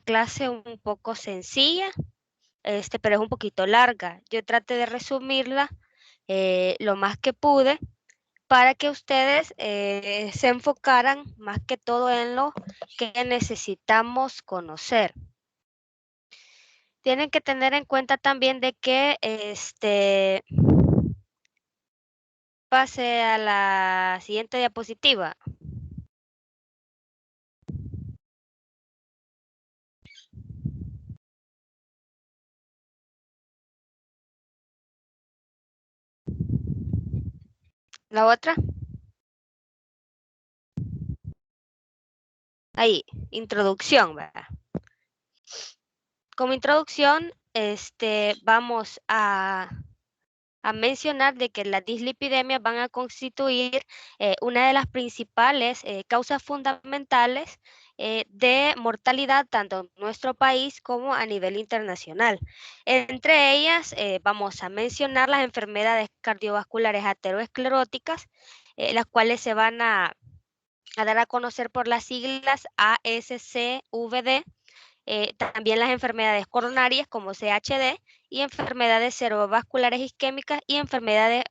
clase un poco sencilla, pero es un poquito larga. Yo traté de resumirla lo más que pude para que ustedes se enfocaran más que todo en lo que necesitamos conocer. Tienen que tener en cuenta también de que pase a la siguiente diapositiva. La otra, ahí, introducción, ¿verdad? Como introducción, vamos a mencionar de que las dislipidemias van a constituir una de las principales causas fundamentales de mortalidad tanto en nuestro país como a nivel internacional. Entre ellas vamos a mencionar las enfermedades cardiovasculares ateroscleróticas, las cuales se van a dar a conocer por las siglas ASCVD, también las enfermedades coronarias como CHD y enfermedades cerebrovasculares isquémicas y enfermedades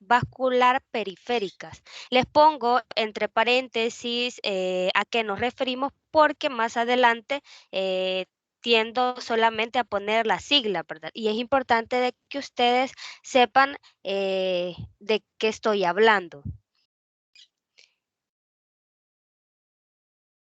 vascular periféricas. Les pongo entre paréntesis a qué nos referimos porque más adelante tiendo solamente a poner la sigla, ¿verdad? Y es importante de que ustedes sepan de qué estoy hablando.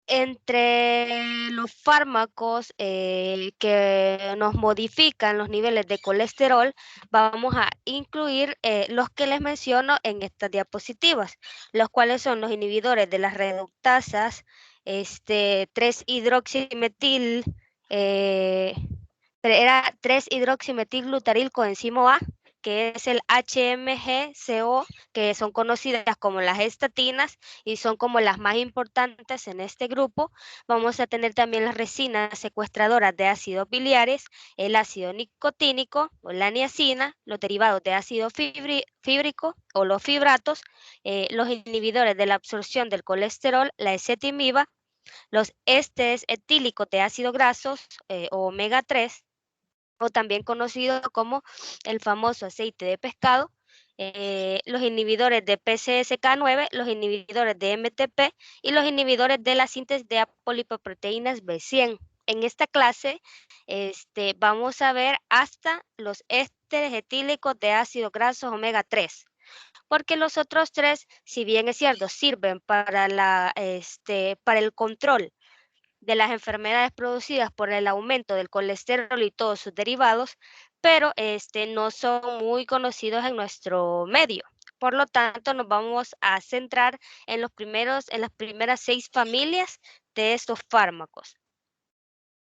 Entre los fármacos que nos modifican los niveles de colesterol, vamos a incluir los que les menciono en estas diapositivas, los cuales son los inhibidores de las reductasas, 3-hidroximetil, eh, era 3-hidroximetilglutaril coenzimo A, que es el HMG-CO, que son conocidas como las estatinas y son como las más importantes en este grupo. Vamos a tener también las resinas secuestradoras de ácidos biliares, el ácido nicotínico o la niacina, los derivados de ácido fíbrico o los fibratos, los inhibidores de la absorción del colesterol, la ezetimiba, los ésteres etílicos de ácidos grasos o omega 3, o también conocido como el famoso aceite de pescado, los inhibidores de PCSK9, los inhibidores de MTP y los inhibidores de la síntesis de apolipoproteínas B100. En esta clase vamos a ver hasta los ésteres etílicos de ácidos grasos omega 3, porque los otros tres, si bien es cierto, sirven para el control de las enfermedades producidas por el aumento del colesterol y todos sus derivados, pero no son muy conocidos en nuestro medio. Por lo tanto, nos vamos a centrar en en las primeras 6 familias de estos fármacos.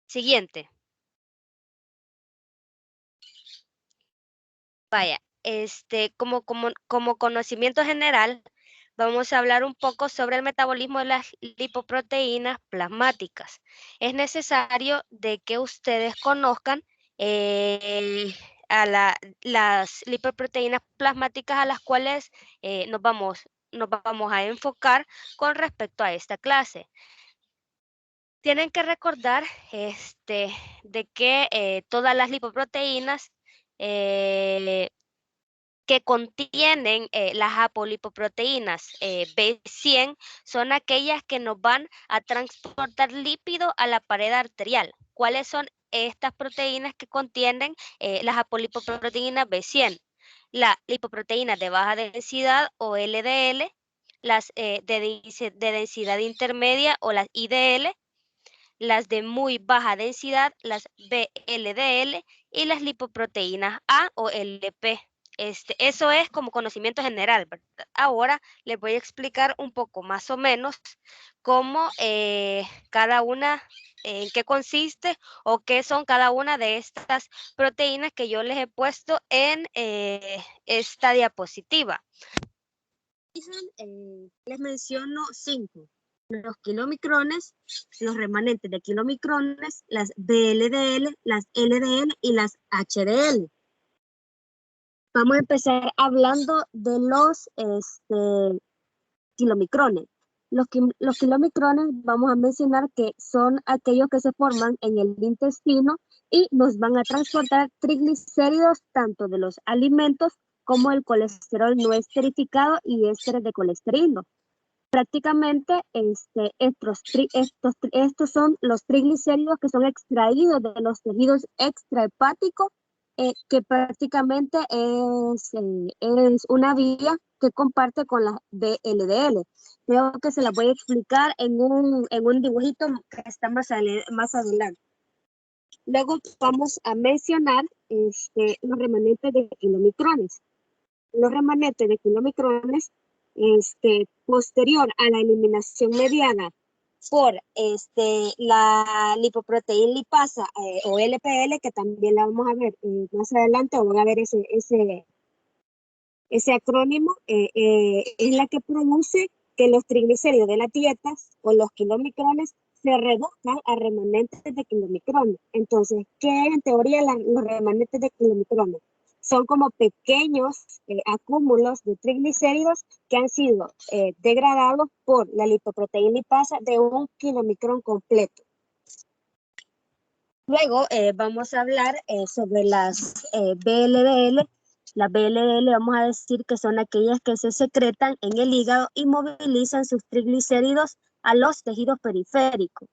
Siguiente. Vaya, como conocimiento general, vamos a hablar un poco sobre el metabolismo de las lipoproteínas plasmáticas. Es necesario de que ustedes conozcan eh, las lipoproteínas plasmáticas a las cuales nos vamos a enfocar con respecto a esta clase. Tienen que recordar de que todas las lipoproteínas que contienen las apolipoproteínas B100 son aquellas que nos van a transportar lípido a la pared arterial. ¿Cuáles son estas proteínas que contienen las apolipoproteínas B100? La lipoproteína de baja densidad o LDL, las de densidad intermedia o las IDL, las de muy baja densidad, las VLDL y las lipoproteínas A o LP. Eso es como conocimiento general, ¿verdad? Ahora les voy a explicar un poco más o menos cómo cada una, en qué consiste o qué son cada una de estas proteínas que yo les he puesto en esta diapositiva. Les menciono 5. Los kilomicrones, los remanentes de kilomicrones, las VLDL, las LDL y las HDL. Vamos a empezar hablando de los kilomicrones. Los kilomicrones vamos a mencionar que son aquellos que se forman en el intestino y nos van a transportar triglicéridos tanto de los alimentos como el colesterol no esterificado y ésteres de colesterol. Prácticamente estos son los triglicéridos que son extraídos de los tejidos extrahepáticos, que prácticamente es una vía que comparte con la VLDL. Creo que se la voy a explicar en un dibujito que está más adelante. Luego vamos a mencionar los remanentes de kilomicrones. Los remanentes de kilomicrones, posterior a la eliminación mediana por la lipoproteína lipasa o LPL, que también la vamos a ver más adelante, o van a ver ese acrónimo, es la que produce que los triglicéridos de las dietas o los kilomicrones se reduzcan a remanentes de kilomicrones. Entonces, ¿qué es en teoría los remanentes de kilomicrones? Son como pequeños acúmulos de triglicéridos que han sido degradados por la lipoproteína lipasa de un kilomicrón completo. Luego vamos a hablar sobre las VLDL. Las VLDL vamos a decir que son aquellas que se secretan en el hígado y movilizan sus triglicéridos a los tejidos periféricos.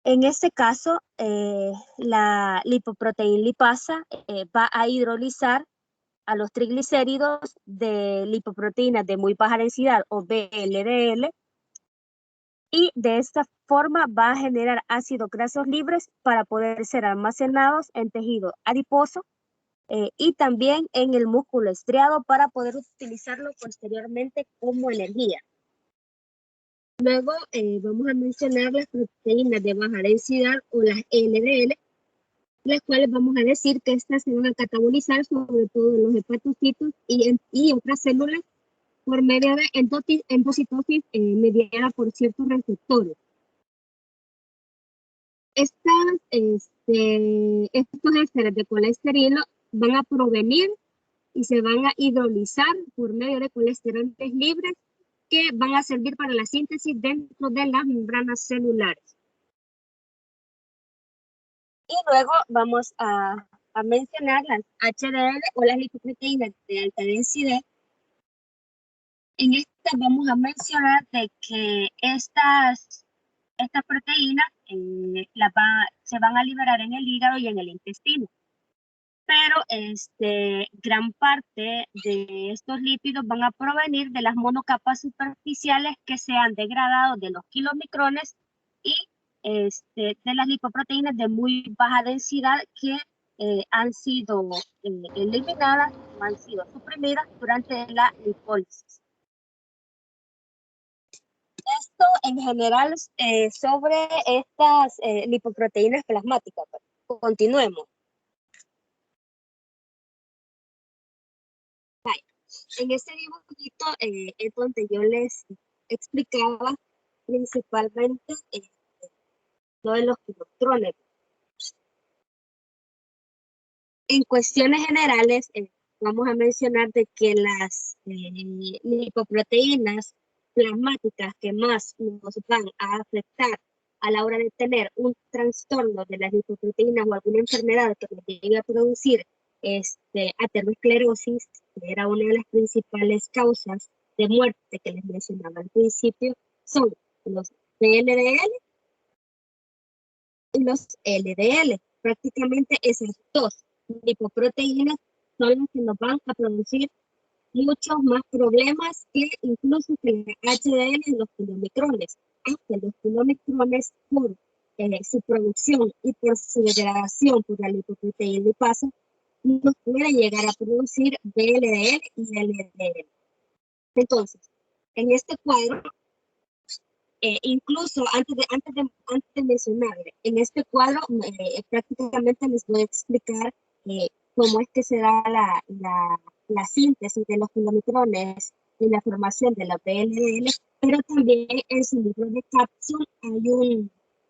En este caso, la lipoproteína lipasa va a hidrolizar a los triglicéridos de lipoproteínas de muy baja densidad o VLDL, y de esta forma va a generar ácidos grasos libres para poder ser almacenados en tejido adiposo y también en el músculo estriado para poder utilizarlo posteriormente como energía. Luego vamos a mencionar las proteínas de baja densidad o las LDL, las cuales vamos a decir que estas se van a catabolizar sobre todo en los hepatocitos y otras células por medio de endocitosis mediada por ciertos receptores. Estos ésteres de colesterol van a provenir y se van a hidrolizar por medio de colesteroles libres que van a servir para la síntesis dentro de las membranas celulares. Y luego vamos a mencionar las HDL o las lipoproteínas de alta densidad. En esta vamos a mencionar de que estas proteínas se van a liberar en el hígado y en el intestino. Pero gran parte de estos lípidos van a provenir de las monocapas superficiales que se han degradado de los kilomicrones y de las lipoproteínas de muy baja densidad que han sido eliminadas o han sido suprimidas durante la lipólisis. Esto en general sobre estas lipoproteínas plasmáticas. Continuemos. En este dibujito es donde yo les explicaba principalmente lo de los kilocrones. En cuestiones generales, vamos a mencionar de que las lipoproteínas plasmáticas que más nos van a afectar a la hora de tener un trastorno de las lipoproteínas o alguna enfermedad que nos llegue a producir aterosclerosis, que era una de las principales causas de muerte que les mencionaba al principio, son los VLDL y los LDL. Prácticamente esas dos lipoproteínas son las que nos van a producir muchos más problemas que incluso que la HDL en los kilomicrones. Aunque los kilomicrones por su producción y por su degradación por la lipoproteína lipasa nos puede llegar a producir VLDL y LDL. Entonces, en este cuadro, incluso antes de mencionarle, en este cuadro prácticamente les voy a explicar cómo es que se da la síntesis de los kilomicrones y la formación de la VLDL, pero también en su libro de cápsula hay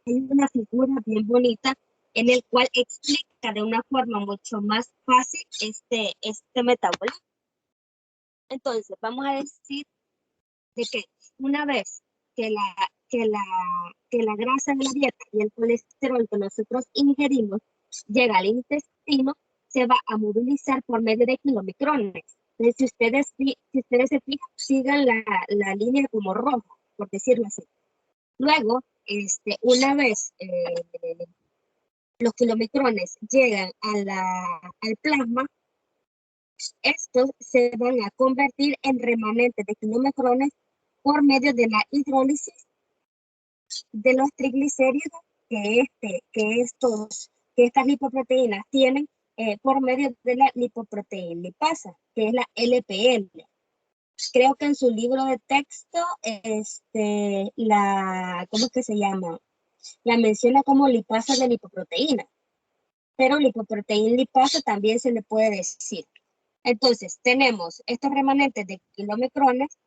una figura bien bonita en el cual explica de una forma mucho más fácil este metabolismo. Entonces, vamos a decir de que una vez que la grasa de la dieta y el colesterol que nosotros ingerimos llega al intestino, se va a movilizar por medio de kilomicrones. Entonces, si ustedes se fijan, sigan la línea como roja, por decirlo así. Luego, una vez los kilomicrones llegan al plasma, estos se van a convertir en remanentes de kilomicrones por medio de la hidrólisis de los triglicéridos que estas lipoproteínas tienen por medio de la lipoproteína lipasa, que es la LPL. Creo que en su libro de texto, ¿cómo es que se llama? La menciona como lipasa de lipoproteína, pero lipoproteína lipasa también se le puede decir. Entonces, tenemos estos remanentes de kilomicrones,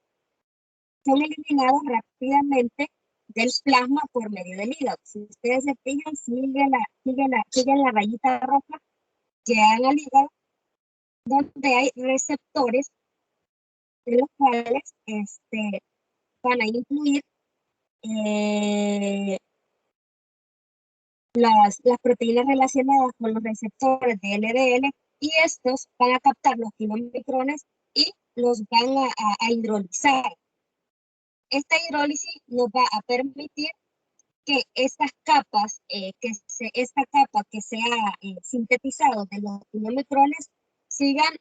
son eliminados rápidamente del plasma por medio del hígado. Si ustedes se fijan, siguen la rayita roja, llegan al hígado, donde hay receptores de los cuales van a incluir las proteínas relacionadas con los receptores de LDL, y estos van a captar los kilomicrones y los van a hidrolizar. Esta hidrólisis nos va a permitir que estas capas, esta capa que se ha sintetizado de los kilomicrones sigan,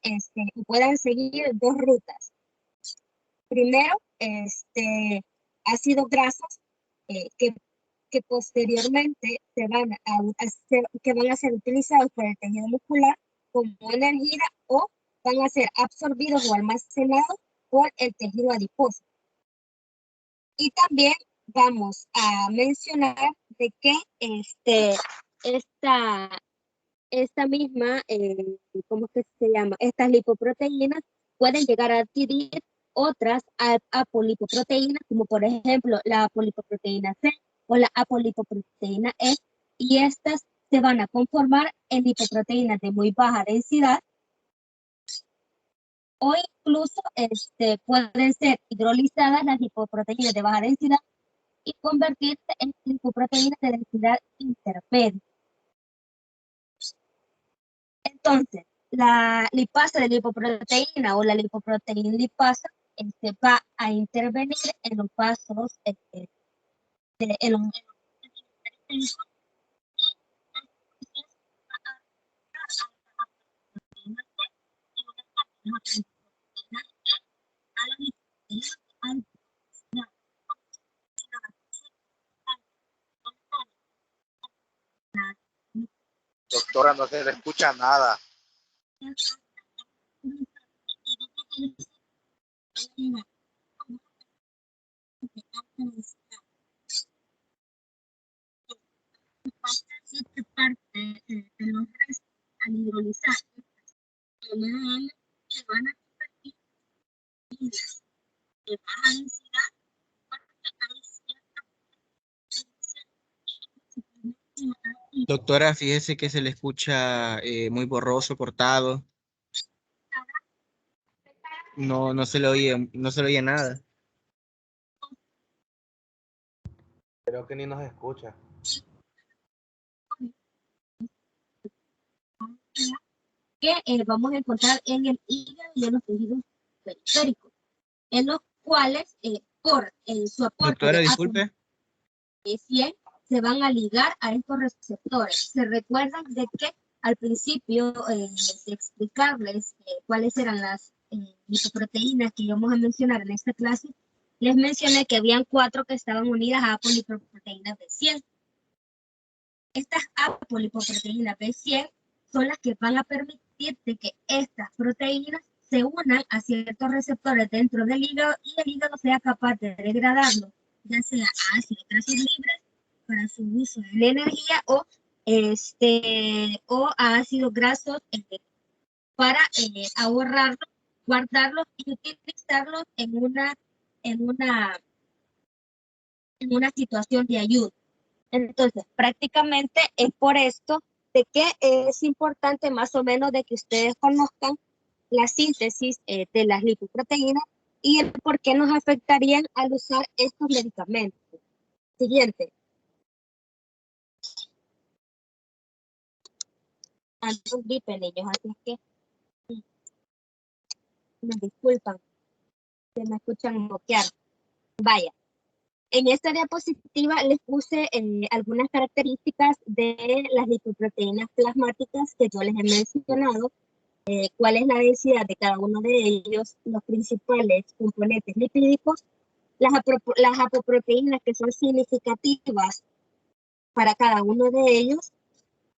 puedan seguir dos rutas. Primero, ácidos grasos que posteriormente van a ser utilizados por el tejido muscular como energía, o van a ser absorbidos o almacenados por el tejido adiposo. Y también vamos a mencionar de que esta misma, ¿cómo es que se llama? Estas lipoproteínas pueden llegar a adquirir otras apolipoproteínas, como por ejemplo la apolipoproteína C o la apolipoproteína E, y estas se van a conformar en lipoproteínas de muy baja densidad, o incluso pueden ser hidrolizadas las lipoproteínas de baja densidad y convertirse en lipoproteínas de densidad intermedia. Entonces, la lipasa de lipoproteína o la lipoproteína lipasa va a intervenir en los pasos en los Doctora, no se le escucha nada. parte de los restos al hidrolizar LDL se van a convertir en de baja densidad, porque hay cierta. Doctora, fíjese que se le escucha muy borroso, cortado. No se le oye nada. Creo que ni nos escucha. Que vamos a encontrar en el hígado y en los tejidos periféricos, en los cuales por su aporte Doctora, de disculpe. ATP se van a ligar a estos receptores. Se recuerdan de que al principio de explicarles cuáles eran las lipoproteínas que íbamos a mencionar en esta clase, les mencioné que habían 4 que estaban unidas a apolipoproteínas B100. Estas apolipoproteínas B100 son las que van a permitir que estas proteínas se unan a ciertos receptores dentro del hígado y el hígado sea capaz de degradarlo, ya sea a ácidos grasos libres para su uso en energía, o a ácidos grasos para ahorrarlos, guardarlos y utilizarlos en una situación de ayuda. Entonces, prácticamente es por esto de que es importante más o menos de que ustedes conozcan la síntesis de las lipoproteínas y el por qué nos afectarían al usar estos medicamentos. Siguiente. Ando un gripe, niños, así es que me disculpan, se me escuchan moquear. Vaya. En esta diapositiva les puse algunas características de las lipoproteínas plasmáticas que yo les he mencionado, cuál es la densidad de cada uno de ellos, los principales componentes lipídicos, las apoproteínas que son significativas para cada uno de ellos,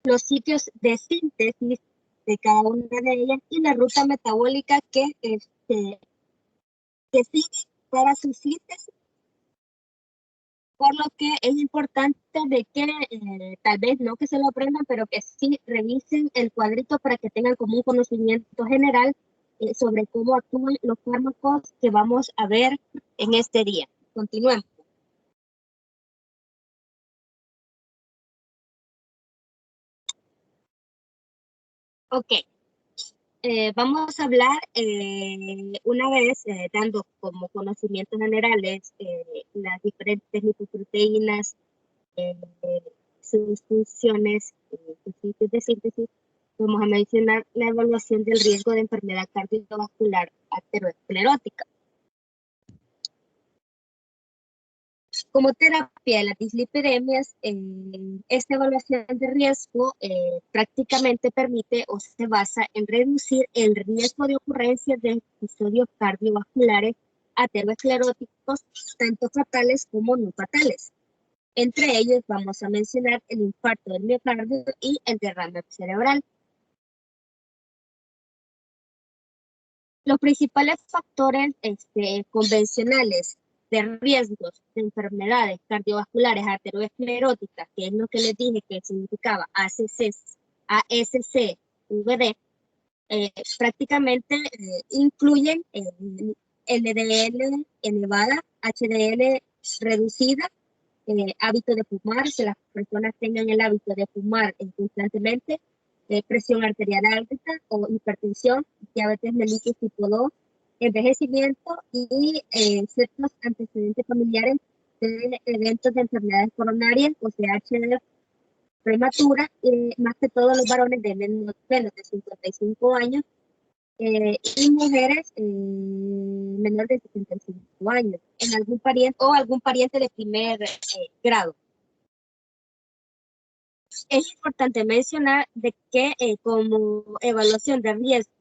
los sitios de síntesis de cada una de ellas y la ruta metabólica que sigue para su síntesis. Por lo que es importante de que tal vez no que se lo aprendan, pero que sí revisen el cuadrito para que tengan como un conocimiento general sobre cómo actúan los fármacos que vamos a ver en este día. Continuemos. Ok. Vamos a hablar una vez dando como conocimientos generales las diferentes lipoproteínas, sus funciones, sus sitios de síntesis. Vamos a mencionar la evaluación del riesgo de enfermedad cardiovascular aterosclerótica. Como terapia de las dislipidemias, esta evaluación de riesgo prácticamente permite o se basa en reducir el riesgo de ocurrencia de episodios cardiovasculares ateroscleróticos, tanto fatales como no fatales. Entre ellos vamos a mencionar el infarto del miocardio y el derrame cerebral. Los principales factores convencionales de riesgos de enfermedades cardiovasculares ateroscleróticas, que es lo que les dije que significaba ASC, VD, prácticamente incluyen LDL elevada, HDL reducida, hábito de fumar, que las personas tengan el hábito de fumar constantemente, presión arterial alta o hipertensión, diabetes mellitus tipo 2, envejecimiento y ciertos antecedentes familiares de eventos de enfermedades coronarias o CHD prematura, más que todos los varones de menos de 55 años y mujeres menores de 65 años, en algún pariente de primer grado. Es importante mencionar de que como evaluación de riesgo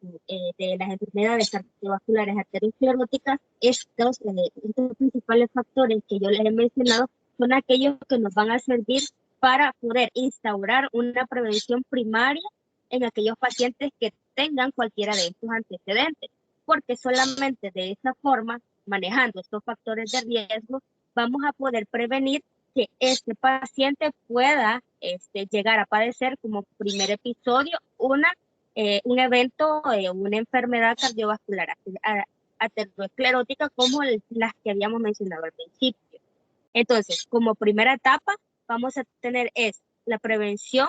de las enfermedades cardiovasculares ateroscleróticas, estos principales factores que yo les he mencionado son aquellos que nos van a servir para poder instaurar una prevención primaria en aquellos pacientes que tengan cualquiera de estos antecedentes, porque solamente de esa forma, manejando estos factores de riesgo, vamos a poder prevenir que este paciente pueda llegar a padecer como primer episodio un evento, una enfermedad cardiovascular aterosclerótica como las que habíamos mencionado al principio. Entonces, como primera etapa, vamos a tener la prevención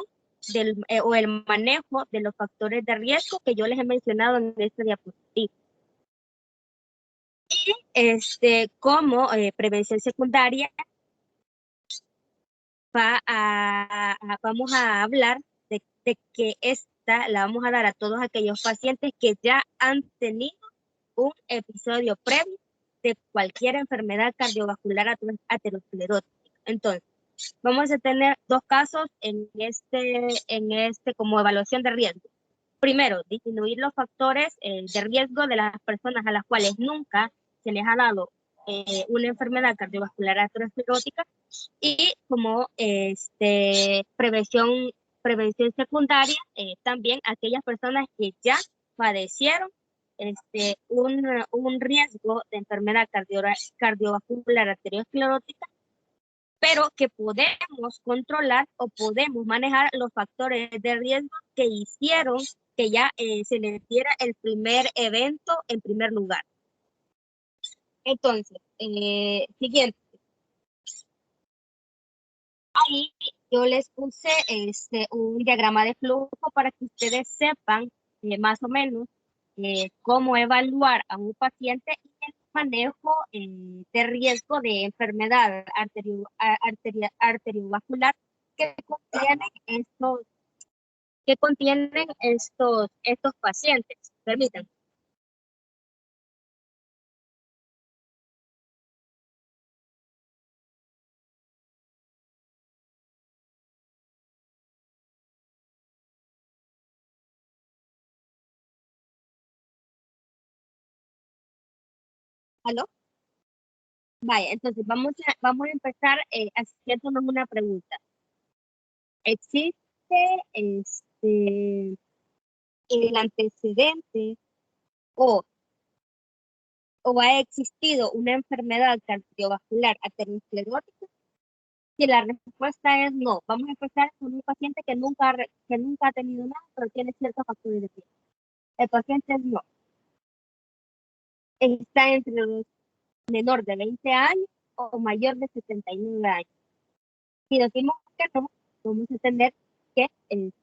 o el manejo de los factores de riesgo que yo les he mencionado en esta diapositiva. Y como prevención secundaria, vamos a hablar de que esta la vamos a dar a todos aquellos pacientes que ya han tenido un episodio previo de cualquier enfermedad cardiovascular aterosclerótica. Entonces, vamos a tener dos casos en este como evaluación de riesgo. Primero, disminuir los factores de riesgo de las personas a las cuales nunca se les ha dado una enfermedad cardiovascular aterosclerótica, y como prevención secundaria, también aquellas personas que ya padecieron un riesgo de enfermedad cardiovascular aterosclerótica, pero que podemos controlar o podemos manejar los factores de riesgo que hicieron que ya se les diera el primer evento en primer lugar. Entonces, siguiente. Ahí yo les puse un diagrama de flujo para que ustedes sepan más o menos cómo evaluar a un paciente y manejo de riesgo de enfermedad arteriovascular que contienen estos pacientes. Permítanme. ¿Aló? Vaya, entonces vamos a empezar haciéndonos una pregunta. ¿Existe el antecedente o, o ha existido una enfermedad cardiovascular aterosclerótica? Si la respuesta es no, vamos a empezar con un paciente que nunca ha tenido nada, pero tiene ciertos factores de riesgo. El paciente es no. Está entre los menor de 20 años o mayor de 79 años. Si decimos que no, vamos a tener que entre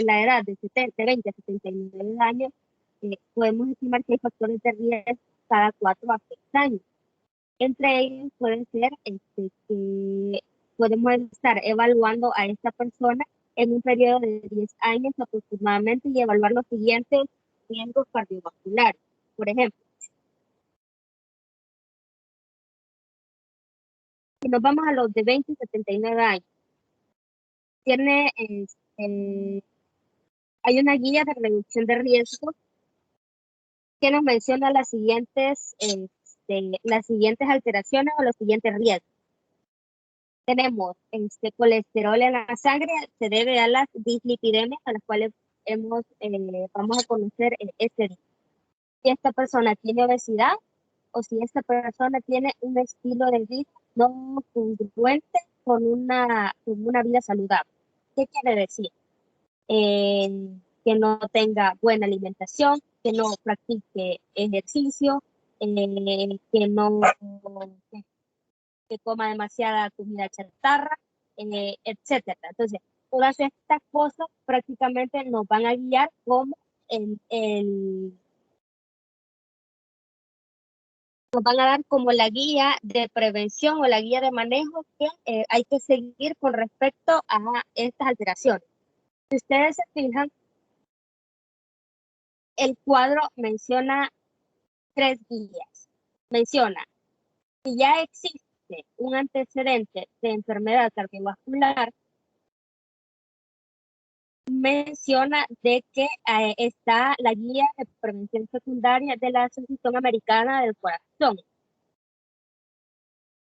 la edad de 20 a 79 años, podemos estimar que hay factores de riesgo cada 4 a 6 años. Entre ellos pueden ser que podemos estar evaluando a esta persona en un periodo de 10 años aproximadamente y evaluar los siguientes riesgos cardiovasculares. Por ejemplo, si nos vamos a los de 20 y 79 años, hay una guía de reducción de riesgos que nos menciona las siguientes alteraciones o los siguientes riesgos. Tenemos colesterol en la sangre, se debe a las dislipidemias a las cuales vamos a conocer este día. Si esta persona tiene obesidad o si esta persona tiene un estilo de vida no congruente con una vida saludable. ¿Qué quiere decir? Que no tenga buena alimentación, que no practique ejercicio, que coma demasiada comida chatarra, etcétera. Entonces, todas estas cosas prácticamente nos van a guiar como nos van a dar como la guía de prevención o la guía de manejo que hay que seguir con respecto a estas alteraciones. Si ustedes se fijan, el cuadro menciona 3 guías. Menciona si ya existe un antecedente de enfermedad cardiovascular, menciona de que está la guía de prevención secundaria de la Asociación Americana del Corazón,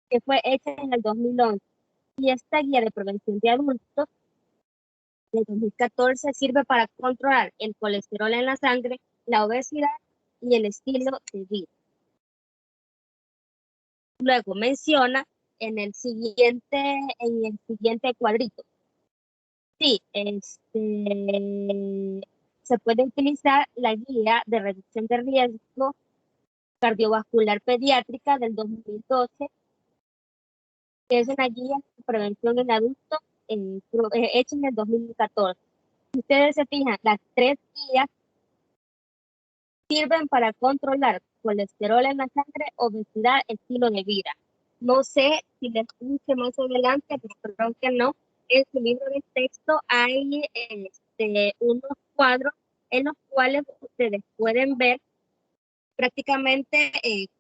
que fue hecha en el 2011. Y esta guía de prevención de adultos de 2014 sirve para controlar el colesterol en la sangre, la obesidad y el estilo de vida. Luego menciona en el siguiente cuadrito. Sí, se puede utilizar la guía de reducción de riesgo cardiovascular pediátrica del 2012, que es una guía de prevención en adultos hecha en el 2014. Si ustedes se fijan, las 3 guías sirven para controlar colesterol en la sangre, obesidad, estilo de vida. No sé si les puse más adelante, pero creo que no. En su libro de texto hay unos cuadros en los cuales ustedes pueden ver prácticamente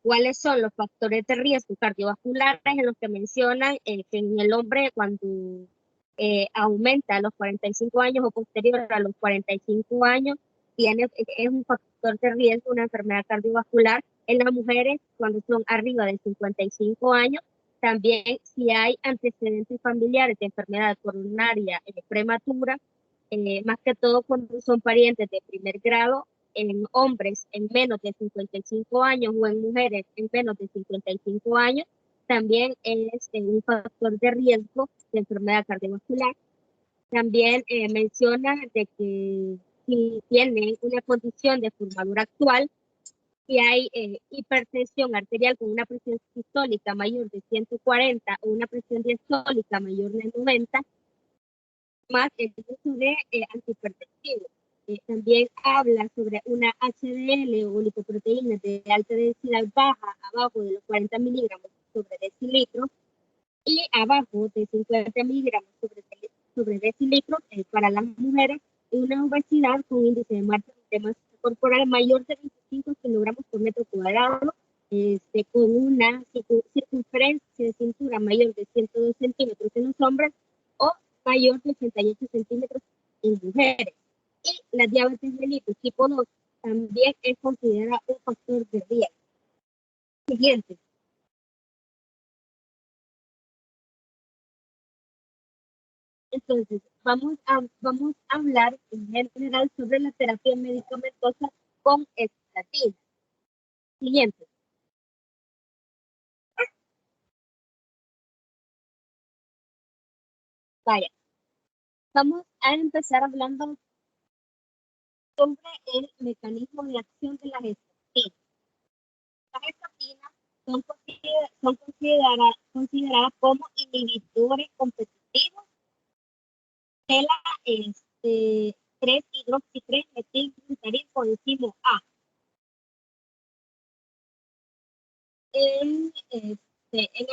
cuáles son los factores de riesgo cardiovasculares en los que mencionan que en el hombre cuando aumenta a los 45 años o posterior a los 45 años, es un factor de riesgo una enfermedad cardiovascular. En las mujeres, cuando son arriba de 55 años, también si hay antecedentes familiares de enfermedad coronaria prematura, más que todo cuando son parientes de primer grado, en hombres en menos de 55 años o en mujeres en menos de 55 años, también es un factor de riesgo de enfermedad cardiovascular. También menciona de que si tienen una condición de formadura actual, si hay hipertensión arterial con una presión sistólica mayor de 140 o una presión diastólica mayor de 90, más el uso de antihipertensivos. también habla sobre una HDL o lipoproteína de alta densidad baja abajo de los 40 miligramos sobre decilitro y abajo de 50 miligramos sobre decilitro para las mujeres y una obesidad con índice de masa corporal mayor de 25 kilogramos por metro cuadrado, con una circunferencia de cintura mayor de 102 centímetros en los hombres o mayor de 88 centímetros en mujeres. Y la diabetes mellitus tipo 2 también es considerada un factor de riesgo. Siguiente. Entonces, vamos a hablar en general sobre la terapia medicamentosa con estatina. Siguiente. Vaya. Vamos a empezar hablando sobre el mecanismo de acción de las estatinas. Las estatinas son consideradas como inhibidores competitivos de la 3-hidroxi-3-metilglutarid coenzimo A. En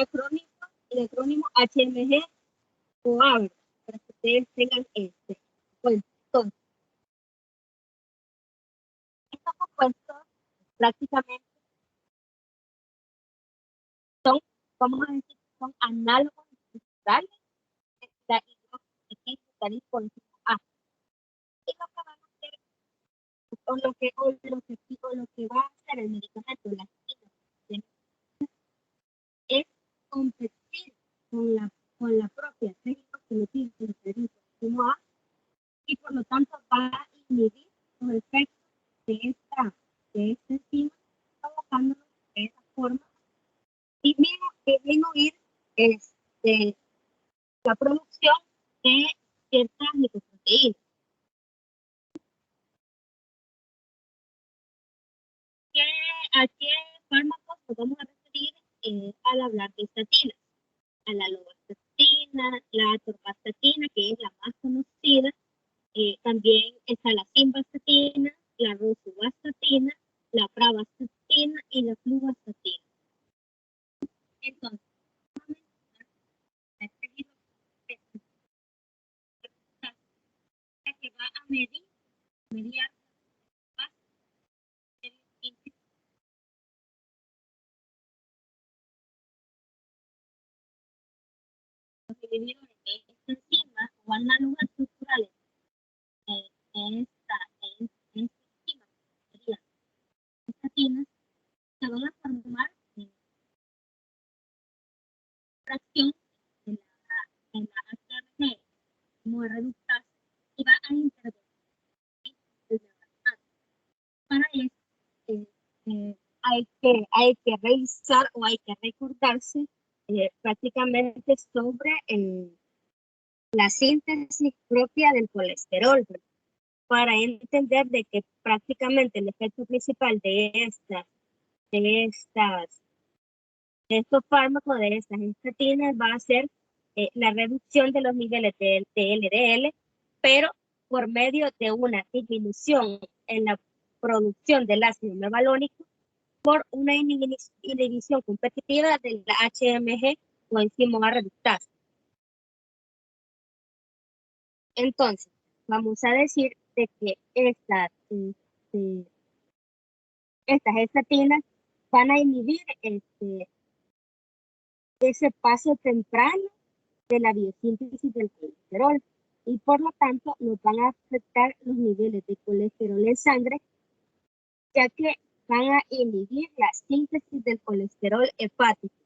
acrónimo HMG o A, para que ustedes tengan cuenta. Entonces, estos compuestos prácticamente son, vamos a decir, son análogos estructurales de la hidroximetilglutarid coenzimo A. Y lo que van a hacer, lo que va a hacer el medicamento, la es competir con la propia hidroximetilglutarid coenzimo A y por lo tanto va a inhibir los efectos de esta enzima, provocándolo de esa forma y disminuir la producción de ciertas lipoproteínas. ¿A qué fármacos nos vamos a referir al hablar de estatinas? A la lovastatina, la atorvastatina, que es la más conocida, también está la simvastatina, la rosuvastatina, la pravastatina y la fluvastatina. Entonces, que va a medir los inhibidores de esta enzima o análogos estructurales de esta enzima, serían estatinas, se van a formar en fracción en la HRG como reductasa y va a intervenir desde la. Para eso hay que revisar o hay que recordarse prácticamente sobre la síntesis propia del colesterol, ¿verdad? Para entender de que prácticamente el efecto principal de estos fármacos, de estas estatinas, va a ser la reducción de los niveles de LDL, pero por medio de una disminución en la producción del ácido mevalónico por una inhibición competitiva de la HMG o enzima A reductasa. Entonces, vamos a decir de que estas estatinas van a inhibir ese paso temprano de la biosíntesis del colesterol y por lo tanto nos van a afectar los niveles de colesterol en sangre, ya que van a inhibir la síntesis del colesterol hepático,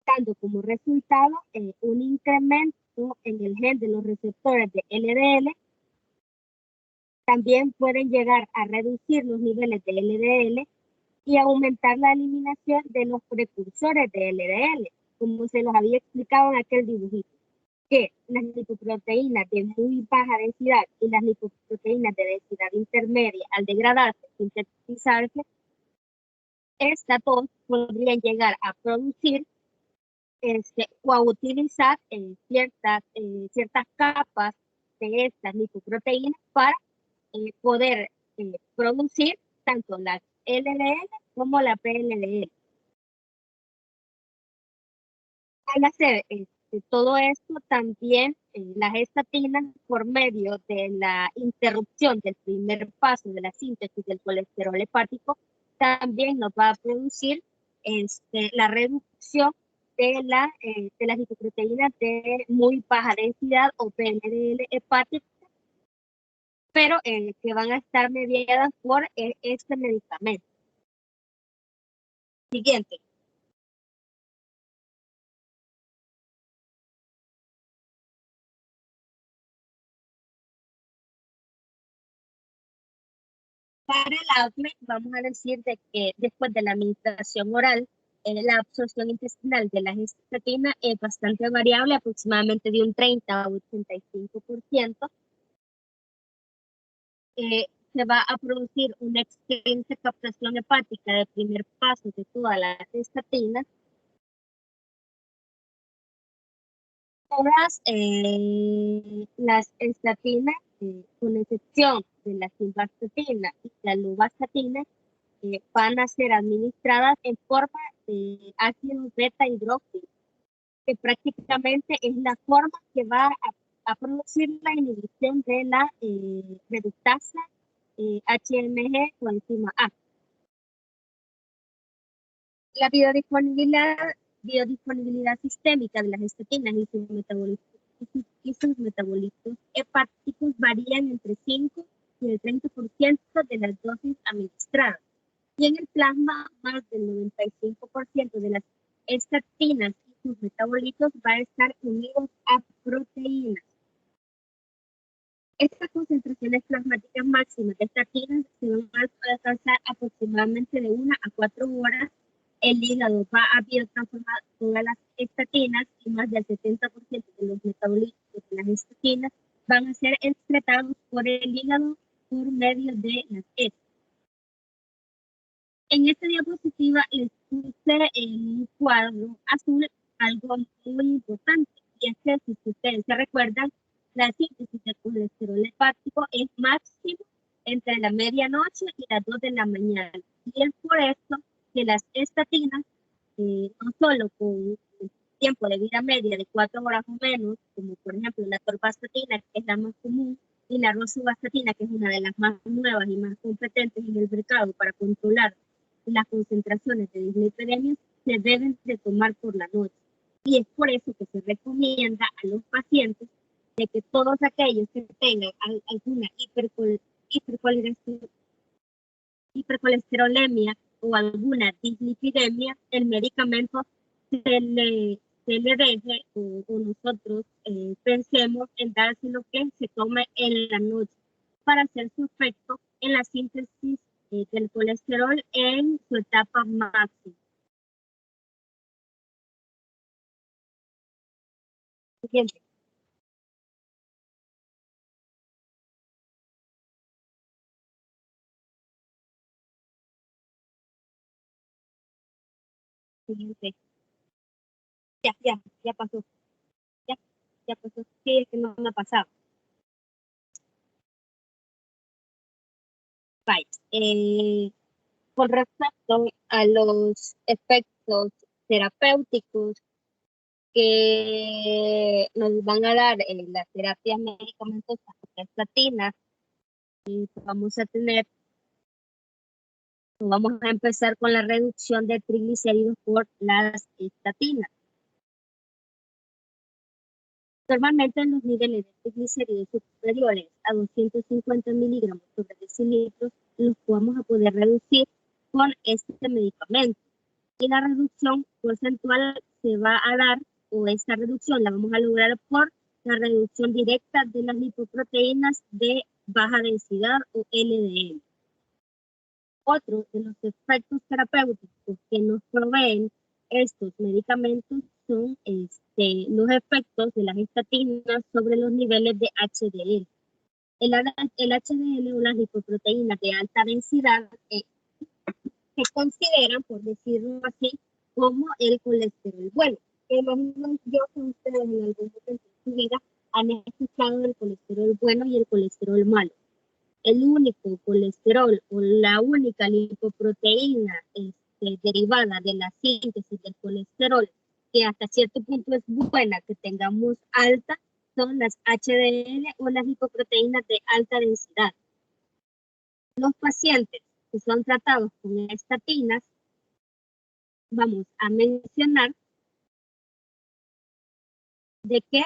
dando como resultado un incremento en el gen de los receptores de LDL. También pueden llegar a reducir los niveles de LDL y aumentar la eliminación de los precursores de LDL, como se los había explicado en aquel dibujito, que las lipoproteínas de muy baja densidad y las lipoproteínas de densidad intermedia, al degradarse, sintetizarse, estas dos podrían llegar a producir o a utilizar ciertas capas de estas lipoproteínas para poder producir tanto la LDL como la PLDL. Al hacer todo esto, también las estatinas, por medio de la interrupción del primer paso de la síntesis del colesterol hepático, también nos va a producir la reducción de las lipoproteínas de muy baja densidad o PLDL hepático, pero que van a estar mediadas por este medicamento. Siguiente. Para el ACME, vamos a decir de que después de la administración oral, la absorción intestinal de las estatinas es bastante variable, aproximadamente de un 30 a 85%. Se va a producir una extensa captación hepática de primer paso de todas las estatinas. Todas las estatinas, con excepción de la simvastatina y la luvastatina, van a ser administradas en forma de ácido beta hidróxido, que prácticamente es la forma que va a producir la inhibición de la reductasa HMG coenzima A. La biodisponibilidad sistémica de las estatinas y sus metabolitos hepáticos varían entre 5 y el 30% de las dosis administradas. Y en el plasma, más del 95% de las estatinas y sus metabolitos va a estar unidos a proteínas. Estas concentraciones plasmáticas máximas de estatinas se van a alcanzar aproximadamente de 1 a 4 horas. El hígado va a biotransformar todas las estatinas y más del 70% de los metabolitos de las estatinas van a ser excretados por el hígado por medio de las heces. En esta diapositiva les puse en un cuadro azul algo muy importante, y es que, si ustedes se recuerdan, la síntesis de colesterol hepático es máximo entre la medianoche y las 2 de la mañana. Y es por esto que las estatinas, no solo con un tiempo de vida media de 4 horas o menos, como por ejemplo la torvastatina, que es la más común, y la rosuvastatina, que es una de las más nuevas y más competentes en el mercado para controlar las concentraciones de dislipidemias, se deben de tomar por la noche. Y es por eso que se recomienda a los pacientes de que todos aquellos que tengan alguna hipercolesterolemia o alguna dislipidemia, el medicamento se le deje, o nosotros pensemos en dárselo que se tome en la noche para hacer su efecto en la síntesis del colesterol en su etapa máxima. Siguiente. Siguiente. Ya pasó. Ya pasó. Sí, es que no me ha pasado. Con respecto a los efectos terapéuticos que nos van a dar en las terapias medicamentosas con estatinas, vamos a empezar con la reducción de triglicéridos por las estatinas. Normalmente los niveles de triglicéridos superiores a 250 miligramos sobre decilitros los vamos a poder reducir con este medicamento. Y la reducción porcentual se va a dar, o esta reducción la vamos a lograr por la reducción directa de las lipoproteínas de baja densidad o LDL. Otro de los efectos terapéuticos que nos proveen estos medicamentos son los efectos de las estatinas sobre los niveles de HDL. El HDL o las lipoproteínas de alta densidad se consideran, por decirlo así, como el colesterol bueno. Imagino yo que ustedes en algún momento de su vida han escuchado del colesterol bueno y el colesterol malo. el único colesterol o la única lipoproteína derivada de la síntesis del colesterol, que hasta cierto punto es buena que tengamos alta, son las HDL o las lipoproteínas de alta densidad. Los pacientes que son tratados con estatinas, vamos a mencionar de que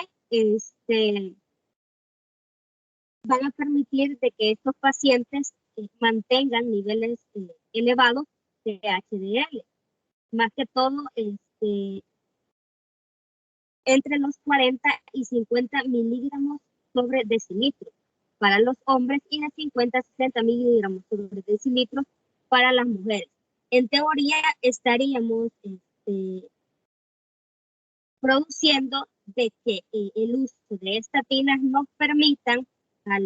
van a permitir de que estos pacientes mantengan niveles elevados de HDL, más que todo entre los 40 y 50 miligramos sobre decilitro para los hombres y de 50 a 60 miligramos sobre decilitro para las mujeres. En teoría estaríamos produciendo de que el uso de estatinas nos permitan a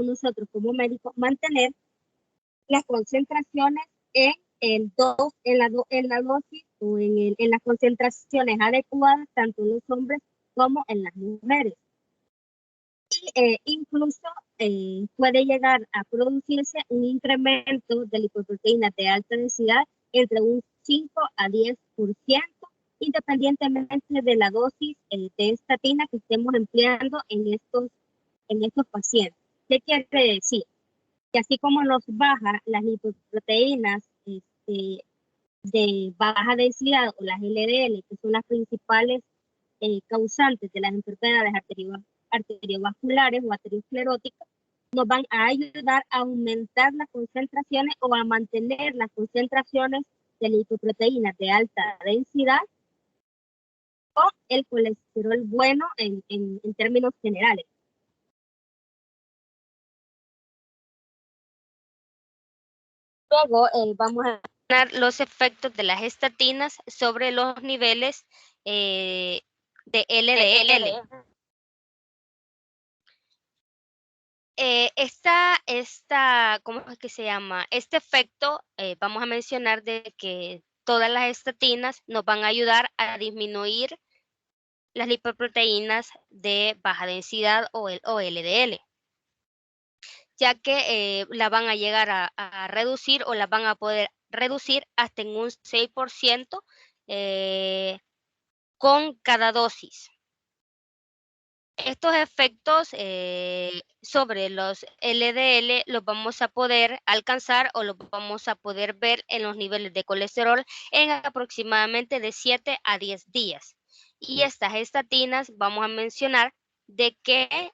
nosotros como médicos mantener las concentraciones en la dosis o en las concentraciones adecuadas tanto en los hombres como en las mujeres. Y incluso puede llegar a producirse un incremento de lipoproteínas de alta densidad entre un 5 a 10%, independientemente de la dosis de estatina que estemos empleando en estos pacientes. ¿Qué quiere decir? Que así como nos baja las lipoproteínas de baja densidad o las LDL, que son las principales causantes de las enfermedades arteriovasculares o arterioscleróticas, nos van a ayudar a aumentar las concentraciones o a mantener las concentraciones de lipoproteínas de alta densidad o el colesterol bueno en términos generales. Luego vamos a ver los efectos de las estatinas sobre los niveles de LDL. ¿Cómo es que se llama? Este efecto, vamos a mencionar de que todas las estatinas nos van a ayudar a disminuir las lipoproteínas de baja densidad o LDL, ya que la van a llegar a reducir o la van a poder reducir hasta en un 6% con cada dosis. Estos efectos sobre los LDL los vamos a poder alcanzar o los vamos a poder ver en los niveles de colesterol en aproximadamente de 7 a 10 días. Y estas estatinas vamos a mencionar de que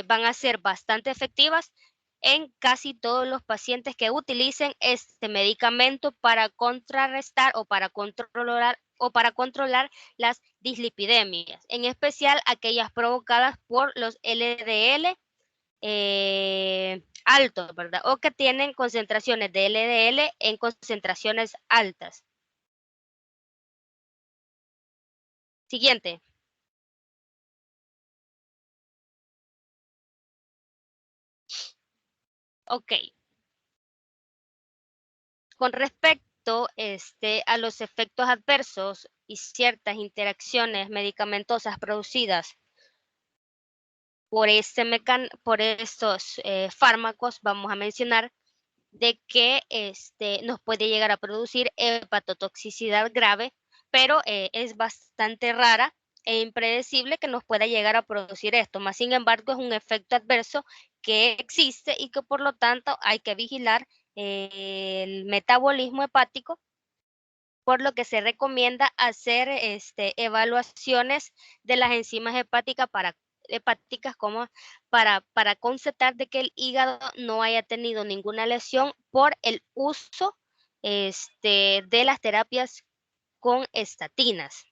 van a ser bastante efectivas en casi todos los pacientes que utilicen este medicamento para contrarrestar o para controlar las dislipidemias, en especial aquellas provocadas por los LDL altos, ¿verdad? O que tienen concentraciones de LDL en concentraciones altas. Siguiente. Ok. Con respecto a los efectos adversos y ciertas interacciones medicamentosas producidas por estos fármacos, vamos a mencionar de que nos puede llegar a producir hepatotoxicidad grave, pero es bastante rara e impredecible que nos pueda llegar a producir esto. Más sin embargo, es un efecto adverso que existe y que por lo tanto hay que vigilar el metabolismo hepático, por lo que se recomienda hacer evaluaciones de las enzimas hepáticas como para constatar de que el hígado no haya tenido ninguna lesión por el uso de las terapias con estatinas.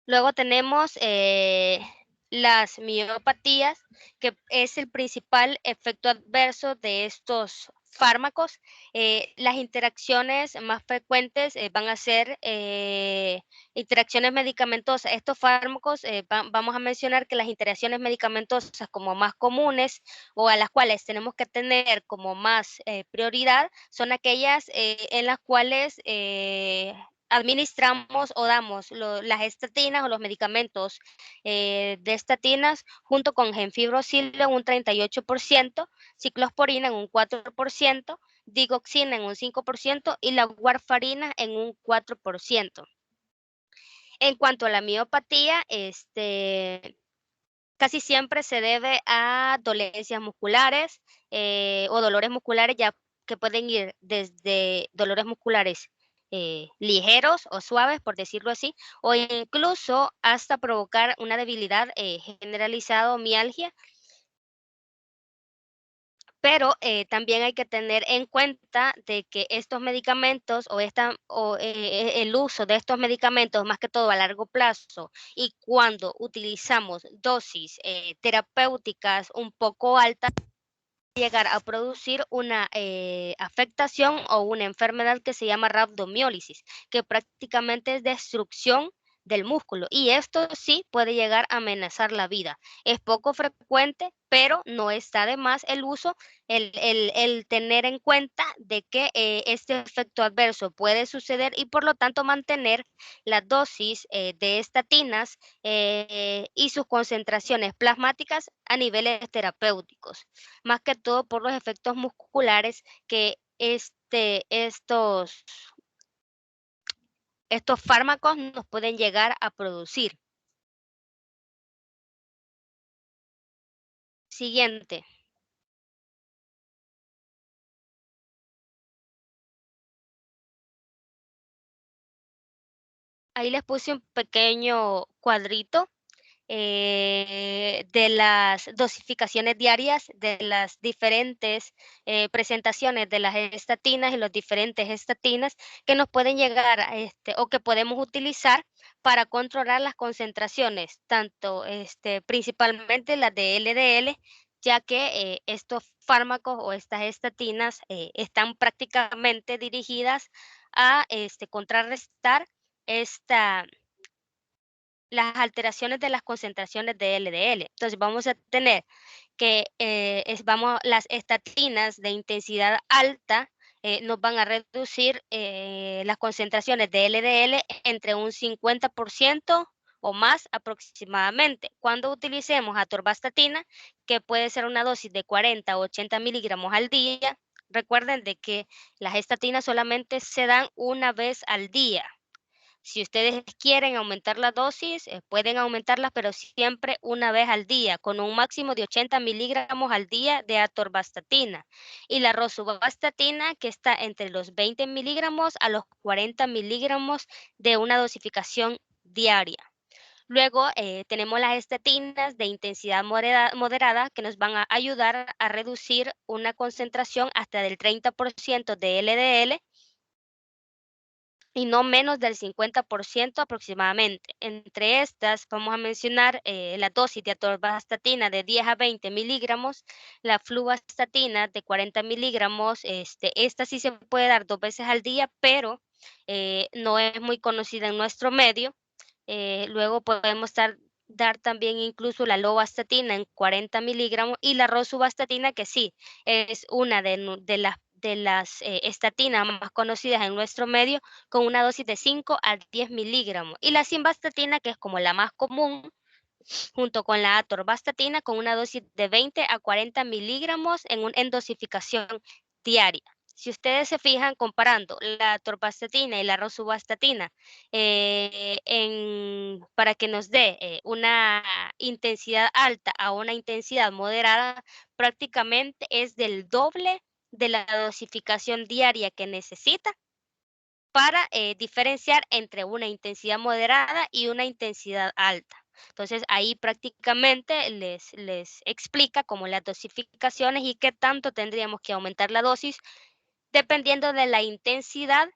Luego tenemos las miopatías, que es el principal efecto adverso de estos fármacos. Las interacciones más frecuentes van a ser interacciones medicamentosas. Estos fármacos, vamos a mencionar que las interacciones medicamentosas como más comunes o a las cuales tenemos que tener como más prioridad son aquellas en las cuales administramos o damos las estatinas o los medicamentos de estatinas junto con gemfibrocil en un 38%, ciclosporina en un 4%, digoxina en un 5% y la warfarina en un 4%. En cuanto a la miopatía, casi siempre se debe a dolencias musculares o dolores musculares ya que pueden ir desde dolores musculares ligeros o suaves, por decirlo así, o incluso hasta provocar una debilidad generalizada o mialgia. Pero también hay que tener en cuenta de que estos medicamentos el uso de estos medicamentos, más que todo a largo plazo, y cuando utilizamos dosis terapéuticas un poco altas, llegar a producir una afectación o una enfermedad que se llama rhabdomiólisis, que prácticamente es destrucción del músculo y esto sí puede llegar a amenazar la vida. Es poco frecuente, pero no está de más el uso, el tener en cuenta de que este efecto adverso puede suceder y por lo tanto mantener la dosis de estatinas y sus concentraciones plasmáticas a niveles terapéuticos, más que todo por los efectos musculares que estos fármacos nos pueden llegar a producir. Siguiente. Ahí les puse un pequeño cuadrito de las dosificaciones diarias de las diferentes presentaciones de las estatinas y los diferentes estatinas que nos pueden llegar o que podemos utilizar para controlar las concentraciones, tanto principalmente las de LDL, ya que estos fármacos o estas estatinas están prácticamente dirigidas a contrarrestar las alteraciones de las concentraciones de LDL. Entonces vamos a tener que las estatinas de intensidad alta nos van a reducir las concentraciones de LDL entre un 50% o más aproximadamente. Cuando utilicemos atorvastatina, que puede ser una dosis de 40 o 80 miligramos al día, recuerden de que las estatinas solamente se dan una vez al día. Si ustedes quieren aumentar la dosis, pueden aumentarla, pero siempre una vez al día, con un máximo de 80 miligramos al día de atorvastatina. Y la rosuvastatina, que está entre los 20 miligramos a los 40 miligramos de una dosificación diaria. Luego tenemos las estatinas de intensidad moderada que nos van a ayudar a reducir una concentración hasta del 30% de LDL y no menos del 50% aproximadamente. Entre estas vamos a mencionar la dosis de atorvastatina de 10 a 20 miligramos, la fluvastatina de 40 miligramos, esta sí se puede dar 2 veces al día, pero no es muy conocida en nuestro medio. Luego podemos dar también incluso la lovastatina en 40 miligramos y la rosuvastatina, que sí, es una de las estatinas más conocidas en nuestro medio, con una dosis de 5 a 10 miligramos. Y la simvastatina, que es como la más común, junto con la atorvastatina, con una dosis de 20 a 40 miligramos en dosificación diaria. Si ustedes se fijan comparando la atorvastatina y la rosuvastatina para que nos dé una intensidad alta a una intensidad moderada, prácticamente es del doble de la dosificación diaria que necesita para diferenciar entre una intensidad moderada y una intensidad alta. Entonces, ahí prácticamente les explica como las dosificaciones y qué tanto tendríamos que aumentar la dosis dependiendo de la intensidad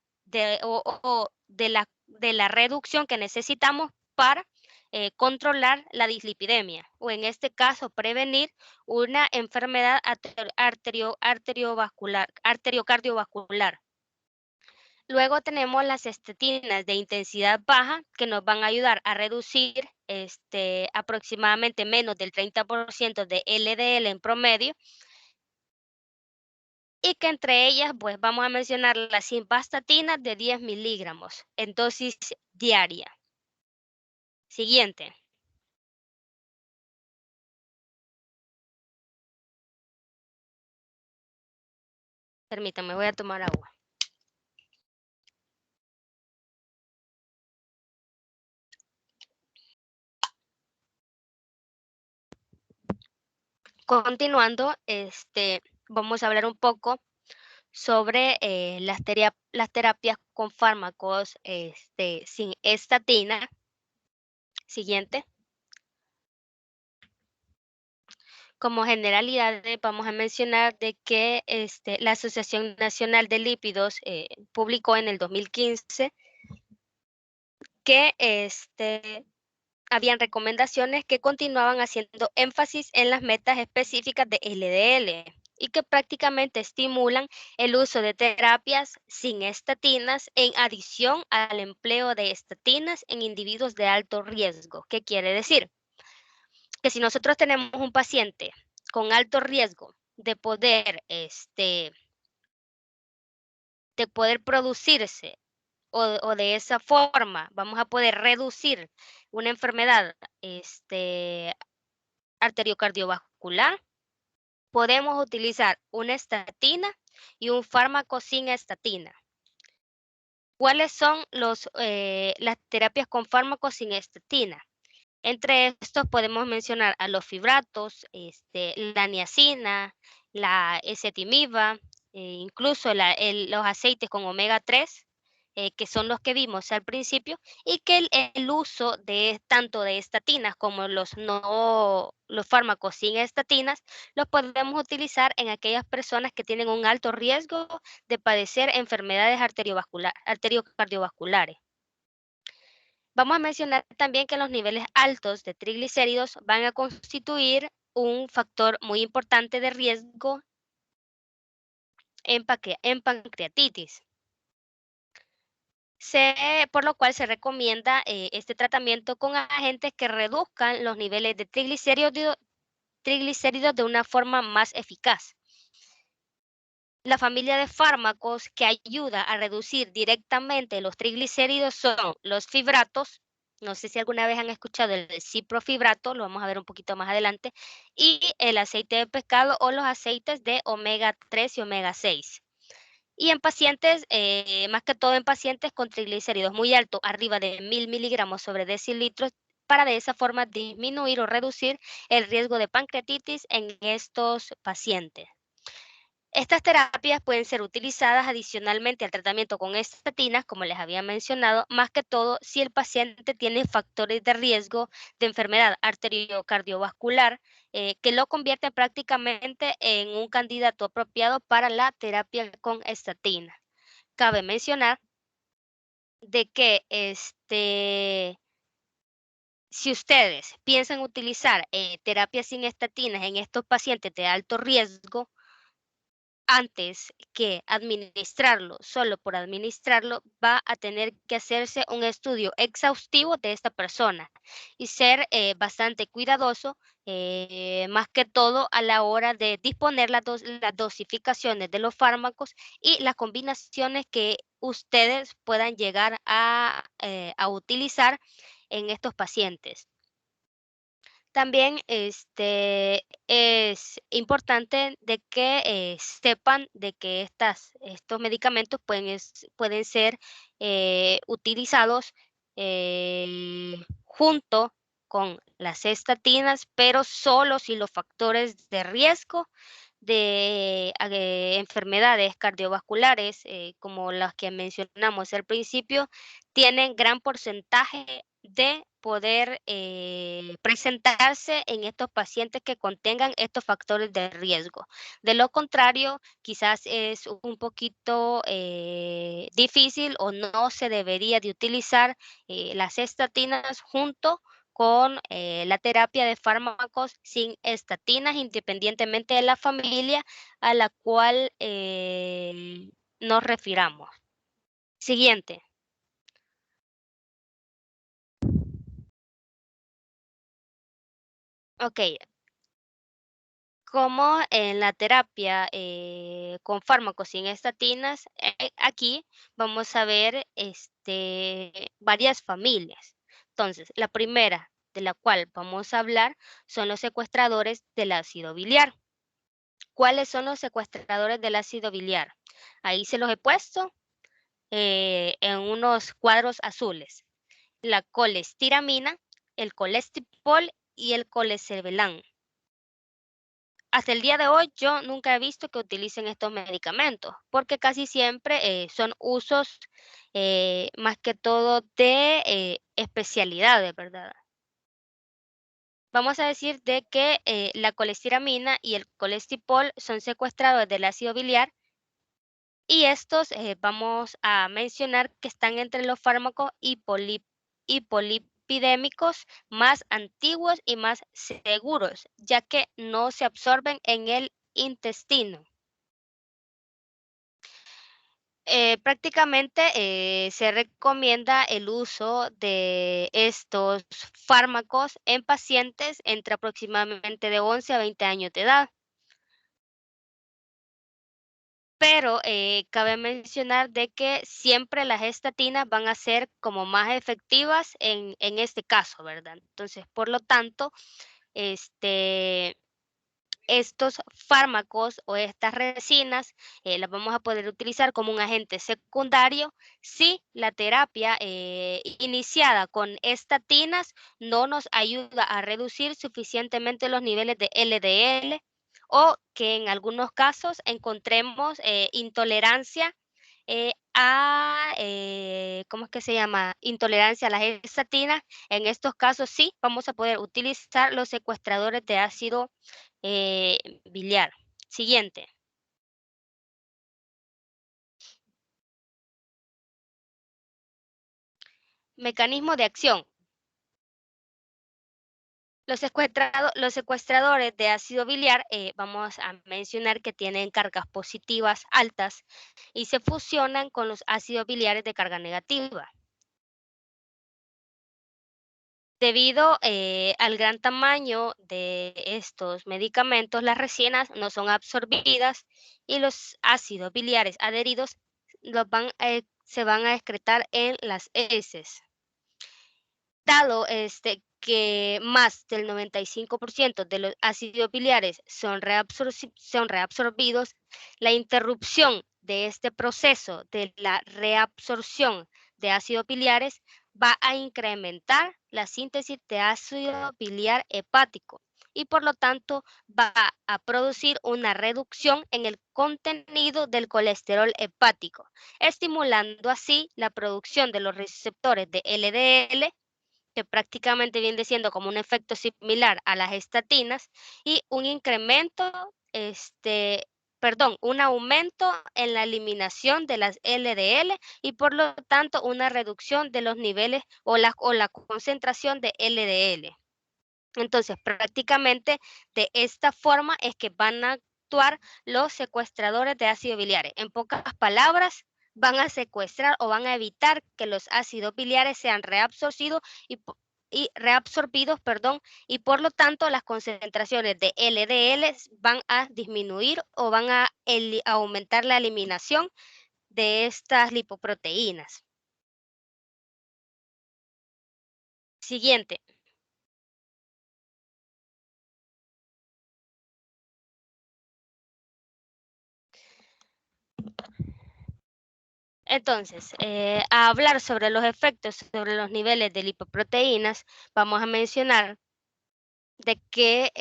o de la reducción que necesitamos para controlar la dislipidemia o en este caso prevenir una enfermedad arteriocardiovascular. Luego tenemos las estatinas de intensidad baja que nos van a ayudar a reducir aproximadamente menos del 30% de LDL en promedio. y que entre ellas pues vamos a mencionar la simvastatina de 10 miligramos en dosis diaria. Siguiente. Permítanme, voy a tomar agua. Continuando, vamos a hablar un poco sobre las terapias con fármacos sin estatina. Siguiente. Como generalidades vamos a mencionar de que la Asociación Nacional de Lípidos publicó en el 2015 que habían recomendaciones que continuaban haciendo énfasis en las metas específicas de LDL y que prácticamente estimulan el uso de terapias sin estatinas en adición al empleo de estatinas en individuos de alto riesgo. ¿Qué quiere decir? Que si nosotros tenemos un paciente con alto riesgo de poder producirse o de esa forma vamos a poder reducir una enfermedad arteriocardiovascular, podemos utilizar una estatina y un fármaco sin estatina. ¿Cuáles son las terapias con fármacos sin estatina? Entre estos podemos mencionar a los fibratos, la niacina, la ezetimiba, incluso los aceites con omega 3, que son los que vimos al principio, y que el uso de tanto de estatinas como los fármacos sin estatinas, los podemos utilizar en aquellas personas que tienen un alto riesgo de padecer enfermedades arteriocardiovasculares. Vamos a mencionar también que los niveles altos de triglicéridos van a constituir un factor muy importante de riesgo en pancreatitis. Por lo cual se recomienda este tratamiento con agentes que reduzcan los niveles de triglicéridos de una forma más eficaz. La familia de fármacos que ayuda a reducir directamente los triglicéridos son los fibratos. No sé si alguna vez han escuchado el ciprofibrato, lo vamos a ver un poquito más adelante, y el aceite de pescado o los aceites de omega 3 y omega 6. Y en pacientes, más que todo en pacientes con triglicéridos muy altos, arriba de 1000 miligramos sobre decilitros, para de esa forma disminuir o reducir el riesgo de pancreatitis en estos pacientes. Estas terapias pueden ser utilizadas adicionalmente al tratamiento con estatinas, como les había mencionado, más que todo si el paciente tiene factores de riesgo de enfermedad arteriocardiovascular que lo convierten prácticamente en un candidato apropiado para la terapia con estatina. Cabe mencionar de que si ustedes piensan utilizar terapias sin estatinas en estos pacientes de alto riesgo, antes que administrarlo, solo por administrarlo, va a tener que hacerse un estudio exhaustivo de esta persona y ser bastante cuidadoso, más que todo a la hora de disponer las dosificaciones de los fármacos y las combinaciones que ustedes puedan llegar a utilizar en estos pacientes. También es importante de que sepan de que estos medicamentos pueden ser utilizados junto con las estatinas, pero solo si los factores de riesgo de enfermedades cardiovasculares, como las que mencionamos al principio, tienen gran porcentaje de poder presentarse en estos pacientes que contengan estos factores de riesgo. De lo contrario, quizás es un poquito difícil o no se debería de utilizar las estatinas junto con la terapia de fármacos sin estatinas, independientemente de la familia a la cual nos refiramos. Siguiente. Ok. Como en la terapia con fármacos sin estatinas, aquí vamos a ver varias familias. Entonces, la primera de la cual vamos a hablar son los secuestradores del ácido biliar. ¿Cuáles son los secuestradores del ácido biliar? Ahí se los he puesto en unos cuadros azules. La colestiramina, el colestipol y el colesevelam. Hasta el día de hoy yo nunca he visto que utilicen estos medicamentos, porque casi siempre son usos más que todo de especialidades, ¿verdad? Vamos a decir de que la colestiramina y el colestipol son secuestradores del ácido biliar y estos vamos a mencionar que están entre los fármacos hipolipidémicos más antiguos y más seguros, ya que no se absorben en el intestino. Prácticamente se recomienda el uso de estos fármacos en pacientes entre aproximadamente de 11 a 20 años de edad. Pero cabe mencionar de que siempre las estatinas van a ser como más efectivas en este caso, ¿verdad? Entonces, por lo tanto, estos fármacos o estas resinas las vamos a poder utilizar como un agente secundario si la terapia iniciada con estatinas no nos ayuda a reducir suficientemente los niveles de LDL o que en algunos casos encontremos intolerancia ¿cómo es que se llama? Intolerancia a las estatinas. En estos casos sí vamos a poder utilizar los secuestradores de ácido biliar. Siguiente. Mecanismo de acción. Los secuestradores de ácido biliar, vamos a mencionar que tienen cargas positivas altas y se fusionan con los ácidos biliares de carga negativa. Debido al gran tamaño de estos medicamentos, las resinas no son absorbidas y los ácidos biliares adheridos se van a excretar en las heces. Dado que más del 95% de los ácidos biliares son reabsorbidos, la interrupción de este proceso de la reabsorción de ácidos biliares va a incrementar la síntesis de ácido biliar hepático y por lo tanto va a producir una reducción en el contenido del colesterol hepático, estimulando así la producción de los receptores de LDL, que prácticamente viene siendo como un efecto similar a las estatinas, y un un aumento en la eliminación de las LDL y por lo tanto una reducción de los niveles o la concentración de LDL. Entonces, prácticamente de esta forma es que van a actuar los secuestradores de ácidos biliares. En pocas palabras, van a secuestrar o van a evitar que los ácidos biliares sean reabsorbidos y por lo tanto las concentraciones de LDL van a disminuir o van a aumentar la eliminación de estas lipoproteínas. Siguiente. Entonces, a hablar sobre los efectos sobre los niveles de lipoproteínas, vamos a mencionar de que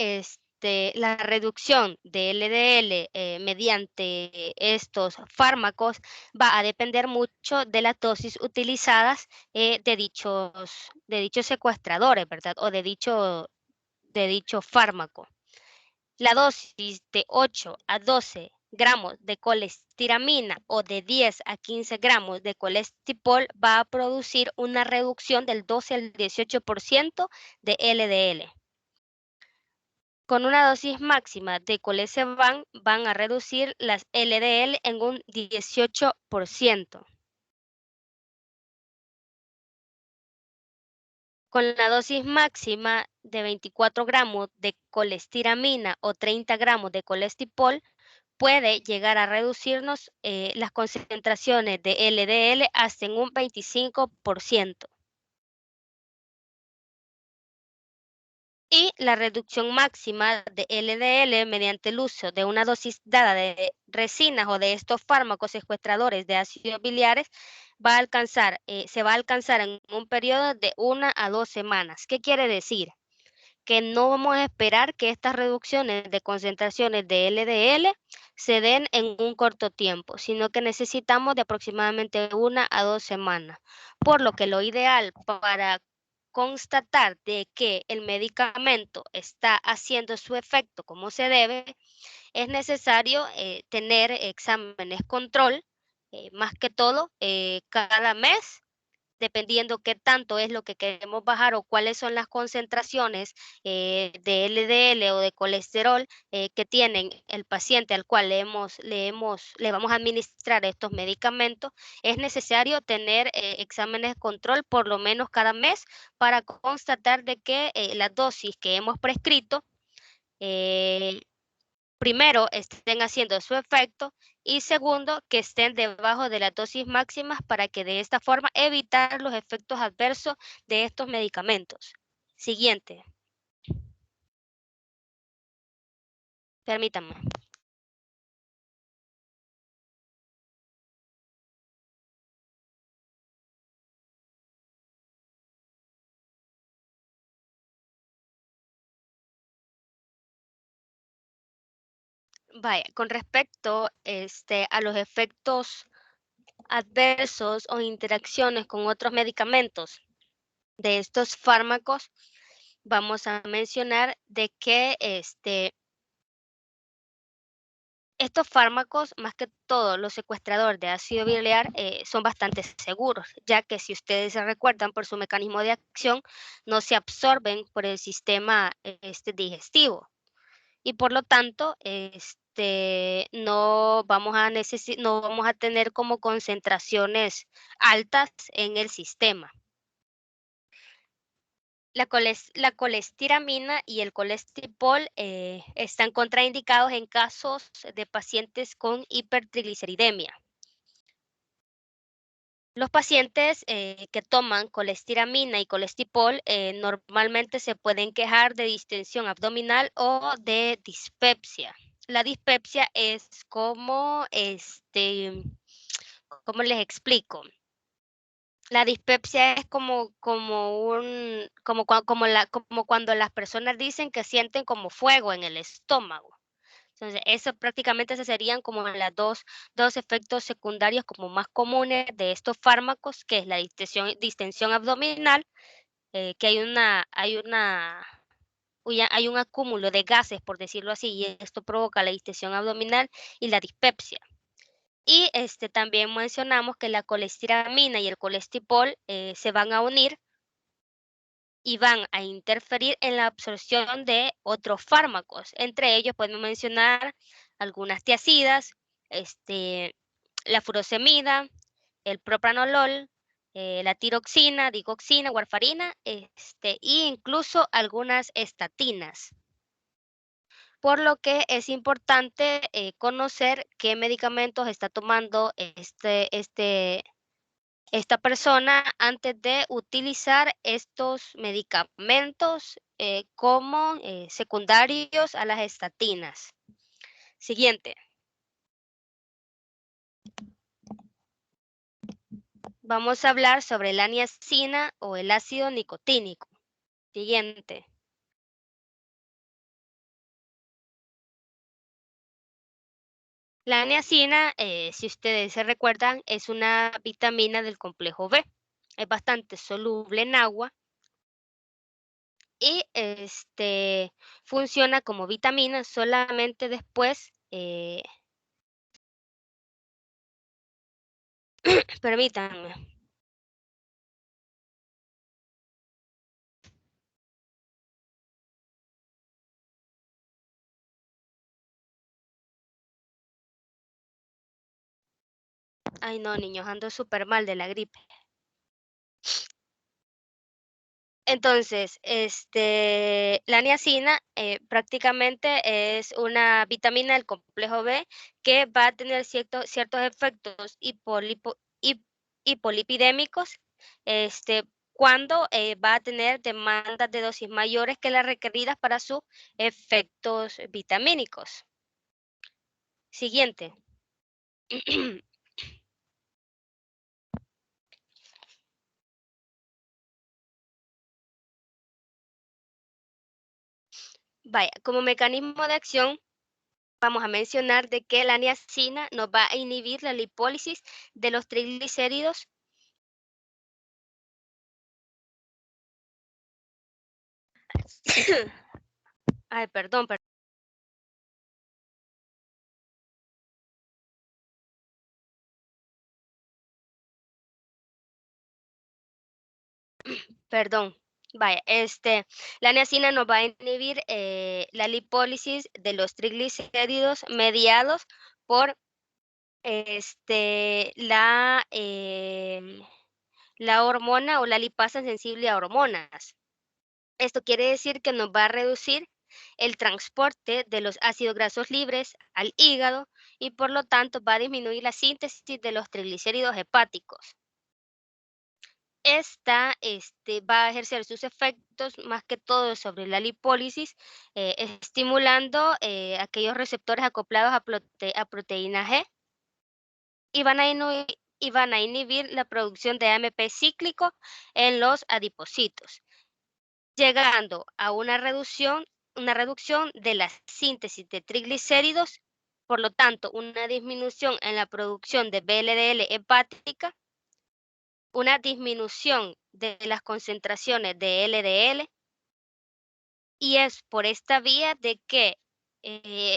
la reducción de LDL mediante estos fármacos va a depender mucho de las dosis utilizadas de dichos secuestradores, ¿verdad? O de dicho fármaco. La dosis de 8 a 12 gramos de colestiramina o de 10 a 15 gramos de colestipol va a producir una reducción del 12 al 18% de LDL. Con una dosis máxima de colesevelam van a reducir las LDL en un 18%. Con la dosis máxima de 24 gramos de colestiramina o 30 gramos de colestipol, puede llegar a reducirnos las concentraciones de LDL hasta en un 25%. Y la reducción máxima de LDL mediante el uso de una dosis dada de resinas o de estos fármacos secuestradores de ácidos biliares se va a alcanzar en un periodo de 1 a 2 semanas. ¿Qué quiere decir? Que no vamos a esperar que estas reducciones de concentraciones de LDL se den en un corto tiempo, sino que necesitamos de aproximadamente 1 a 2 semanas. Por lo que lo ideal para constatar de que el medicamento está haciendo su efecto como se debe, es necesario tener exámenes control, más que todo cada mes, dependiendo qué tanto es lo que queremos bajar o cuáles son las concentraciones de LDL o de colesterol que tienen el paciente al cual le vamos a administrar estos medicamentos, es necesario tener exámenes de control por lo menos cada mes para constatar de que las dosis que hemos prescrito primero, estén haciendo su efecto y segundo, que estén debajo de las dosis máximas para que de esta forma evitar los efectos adversos de estos medicamentos. Siguiente. Permítanme. Vaya, con respecto a los efectos adversos o interacciones con otros medicamentos de estos fármacos, vamos a mencionar de que estos fármacos, más que todo los secuestradores de ácido biliar, son bastante seguros, ya que si ustedes se recuerdan por su mecanismo de acción, no se absorben por el sistema digestivo y por lo tanto no vamos a tener como concentraciones altas en el sistema. La colestiramina y el colestipol están contraindicados en casos de pacientes con hipertrigliceridemia. Los pacientes que toman colestiramina y colestipol normalmente se pueden quejar de distensión abdominal o de dispepsia. La dispepsia es como, ¿cómo les explico? La dispepsia es como cuando las personas dicen que sienten como fuego en el estómago. Entonces, eso prácticamente se serían como las dos efectos secundarios como más comunes de estos fármacos, que es la distensión abdominal, que hay un acúmulo de gases, por decirlo así, y esto provoca la distensión abdominal y la dispepsia. Y también mencionamos que la colestiramina y el colestipol se van a unir y van a interferir en la absorción de otros fármacos. Entre ellos podemos mencionar algunas tiazidas, la furosemida, el propranolol, la tiroxina, digoxina, warfarina, e incluso algunas estatinas. Por lo que es importante conocer qué medicamentos está tomando esta persona antes de utilizar estos medicamentos como secundarios a las estatinas. Siguiente. Vamos a hablar sobre la niacina o el ácido nicotínico. Siguiente. La niacina, si ustedes se recuerdan, es una vitamina del complejo B. Es bastante soluble en agua y funciona como vitamina solamente después, permítanme. Ay, no, niños, ando súper mal de la gripe. Entonces, la niacina prácticamente es una vitamina del complejo B que va a tener ciertos efectos hipolipidémicos cuando va a tener demandas de dosis mayores que las requeridas para sus efectos vitamínicos. Siguiente. Vaya, como mecanismo de acción, vamos a mencionar de que la niacina nos va a inhibir la lipólisis de los triglicéridos. Ay, perdón. Perdón. Vaya, la niacina nos va a inhibir la lipólisis de los triglicéridos mediados por la hormona o la lipasa sensible a hormonas. Esto quiere decir que nos va a reducir el transporte de los ácidos grasos libres al hígado y por lo tanto va a disminuir la síntesis de los triglicéridos hepáticos. Esta va a ejercer sus efectos más que todo sobre la lipólisis, estimulando aquellos receptores acoplados a proteína G y van a inhibir la producción de AMP cíclico en los adipocitos, llegando a una reducción de la síntesis de triglicéridos, por lo tanto, una disminución en la producción de VLDL hepática, una disminución de las concentraciones de LDL, y es por esta vía de que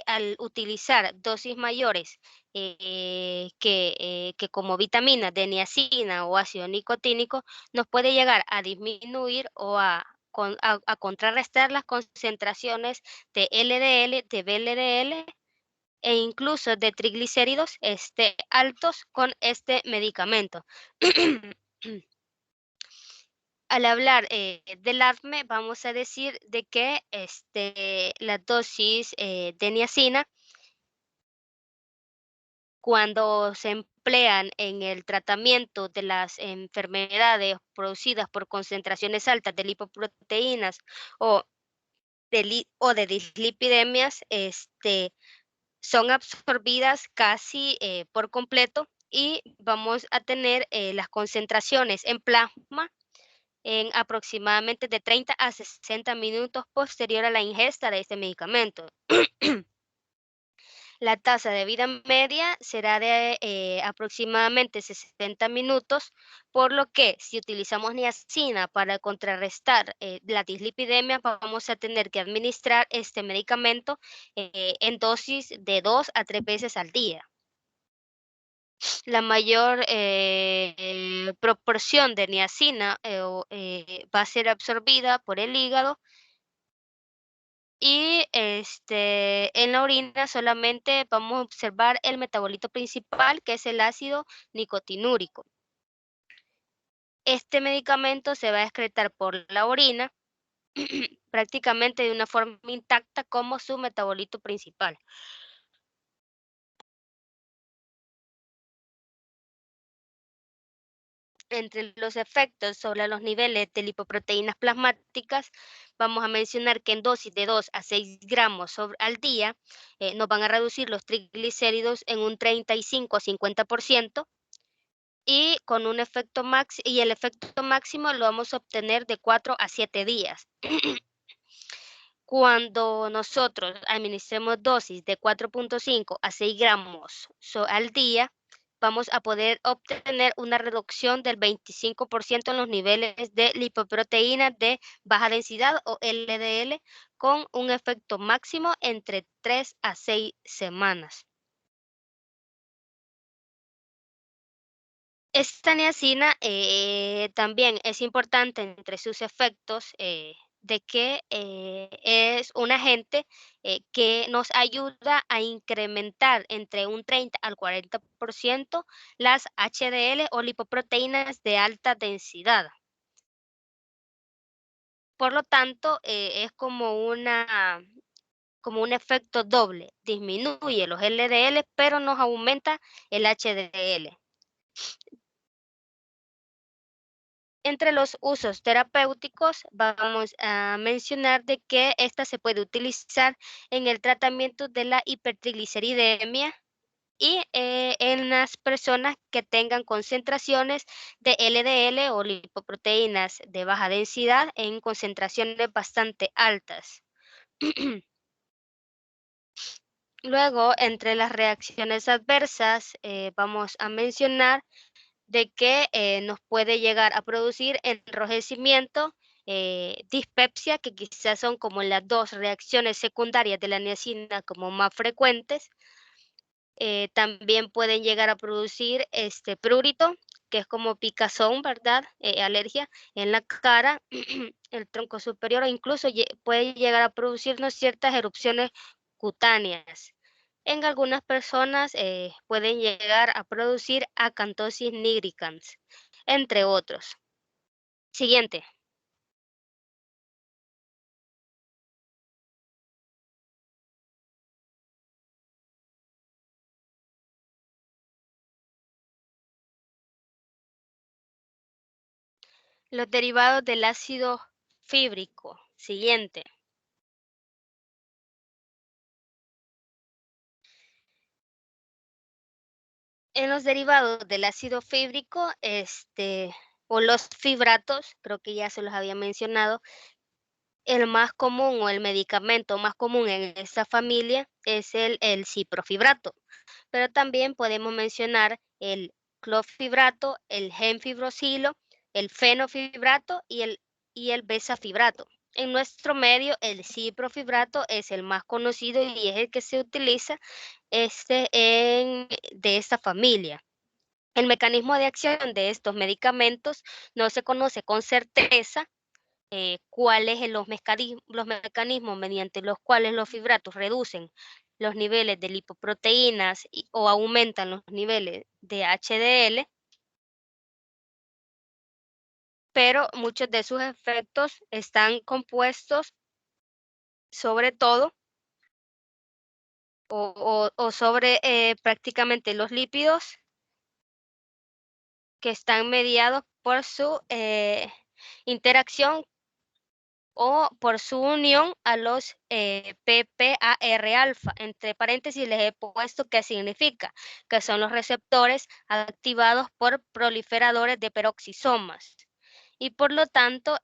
al utilizar dosis mayores que como vitaminas de niacina o ácido nicotínico, nos puede llegar a disminuir o a contrarrestar las concentraciones de LDL, de VLDL e incluso de triglicéridos altos con este medicamento. Al hablar del ADME, vamos a decir de que la dosis de niacina, cuando se emplean en el tratamiento de las enfermedades producidas por concentraciones altas de lipoproteínas o de dislipidemias, son absorbidas casi por completo y vamos a tener las concentraciones en plasma en aproximadamente de 30 a 60 minutos posterior a la ingesta de este medicamento. La tasa de vida media será de aproximadamente 60 minutos, por lo que si utilizamos niacina para contrarrestar la dislipidemia, vamos a tener que administrar este medicamento en dosis de 2 a 3 veces al día. La mayor proporción de niacina va a ser absorbida por el hígado y en la orina solamente vamos a observar el metabolito principal, que es el ácido nicotinúrico. Este medicamento se va a excretar por la orina prácticamente de una forma intacta como su metabolito principal. Entre los efectos sobre los niveles de lipoproteínas plasmáticas, vamos a mencionar que en dosis de 2 a 6 gramos al día nos van a reducir los triglicéridos en un 35 a 50% y con un efecto y el efecto máximo lo vamos a obtener de 4 a 7 días. Cuando nosotros administremos dosis de 4.5 a 6 gramos al día, vamos a poder obtener una reducción del 25% en los niveles de lipoproteínas de baja densidad o LDL, con un efecto máximo entre 3 a 6 semanas. Esta niacina también es importante entre sus efectos de que es un agente que nos ayuda a incrementar entre un 30 al 40% las HDL o lipoproteínas de alta densidad. Por lo tanto, es como un efecto doble. Disminuye los LDL, pero nos aumenta el HDL. Entre los usos terapéuticos vamos a mencionar de que esta se puede utilizar en el tratamiento de la hipertrigliceridemia y en las personas que tengan concentraciones de LDL o lipoproteínas de baja densidad en concentraciones bastante altas. Luego, entre las reacciones adversas, vamos a mencionar de que nos puede llegar a producir enrojecimiento, dispepsia, que quizás son como las dos reacciones secundarias de la niacina como más frecuentes. También pueden llegar a producir prurito, que es como picazón, ¿verdad? Alergia en la cara, el tronco superior, o incluso puede llegar a producirnos ciertas erupciones cutáneas. En algunas personas pueden llegar a producir acantosis nigricans, entre otros. Siguiente. Los derivados del ácido fíbrico. Siguiente. En los derivados del ácido fíbrico, o los fibratos, creo que ya se los había mencionado, el más común o el medicamento más común en esta familia es el ciprofibrato, pero también podemos mencionar el clofibrato, el gemfibrosilo, el fenofibrato y el besafibrato. En nuestro medio, el ciprofibrato es el más conocido y es el que se utiliza de esta familia. El mecanismo de acción de estos medicamentos no se conoce con certeza cuáles son los mecanismos mediante los cuales los fibratos reducen los niveles de lipoproteínas o aumentan los niveles de HDL, pero muchos de sus efectos están compuestos sobre todo o sobre prácticamente los lípidos que están mediados por su interacción o por su unión a los PPAR-alfa. Entre paréntesis les he puesto qué significa, que son los receptores activados por proliferadores de peroxisomas y por lo tanto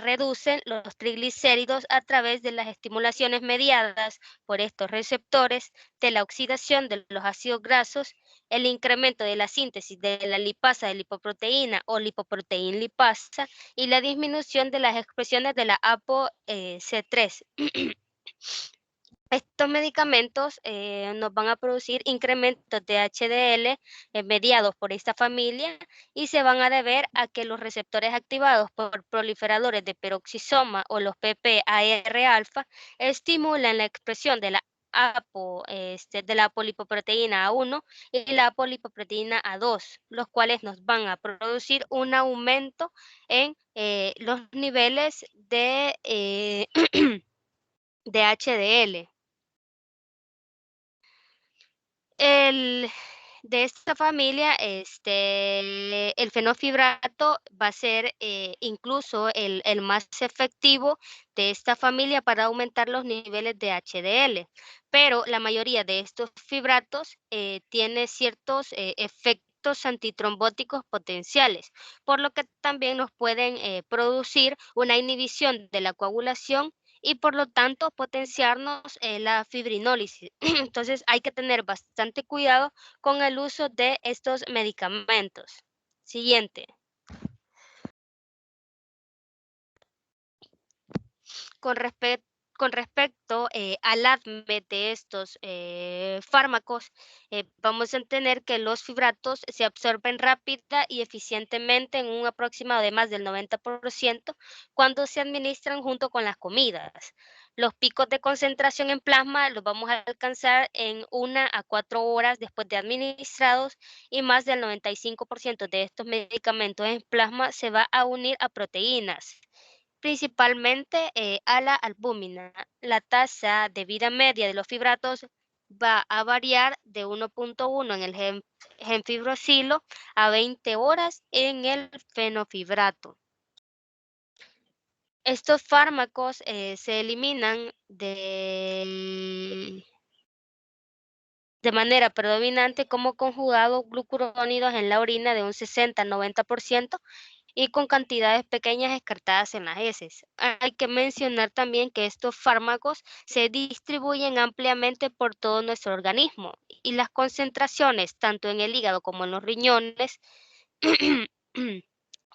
reducen los triglicéridos a través de las estimulaciones mediadas por estos receptores de la oxidación de los ácidos grasos, el incremento de la síntesis de la lipasa de lipoproteína o lipoproteína lipasa y la disminución de las expresiones de la ApoC3. Estos medicamentos nos van a producir incrementos de HDL mediados por esta familia y se van a deber a que los receptores activados por proliferadores de peroxisoma o los PPAR-alfa estimulan la expresión de la de la apolipoproteína A1 y la apolipoproteína A2, los cuales nos van a producir un aumento en los niveles de HDL. De esta familia, el fenofibrato va a ser incluso el más efectivo de esta familia para aumentar los niveles de HDL, pero la mayoría de estos fibratos tiene ciertos efectos antitrombóticos potenciales, por lo que también nos pueden producir una inhibición de la coagulación y por lo tanto potenciarnos la fibrinólisis. Entonces hay que tener bastante cuidado con el uso de estos medicamentos. Siguiente. Con respecto al ADME de estos fármacos, vamos a entender que los fibratos se absorben rápida y eficientemente en un aproximado de más del 90% cuando se administran junto con las comidas. Los picos de concentración en plasma los vamos a alcanzar en 1 a 4 horas después de administrados y más del 95% de estos medicamentos en plasma se va a unir a proteínas. principalmente a la albúmina. La tasa de vida media de los fibratos va a variar de 1.1 en el gemfibrosilo a 20 horas en el fenofibrato. Estos fármacos se eliminan de manera predominante como conjugados glucurónidos en la orina de un 60-90% y con cantidades pequeñas descartadas en las heces. Hay que mencionar también que estos fármacos se distribuyen ampliamente por todo nuestro organismo y las concentraciones, tanto en el hígado como en los riñones,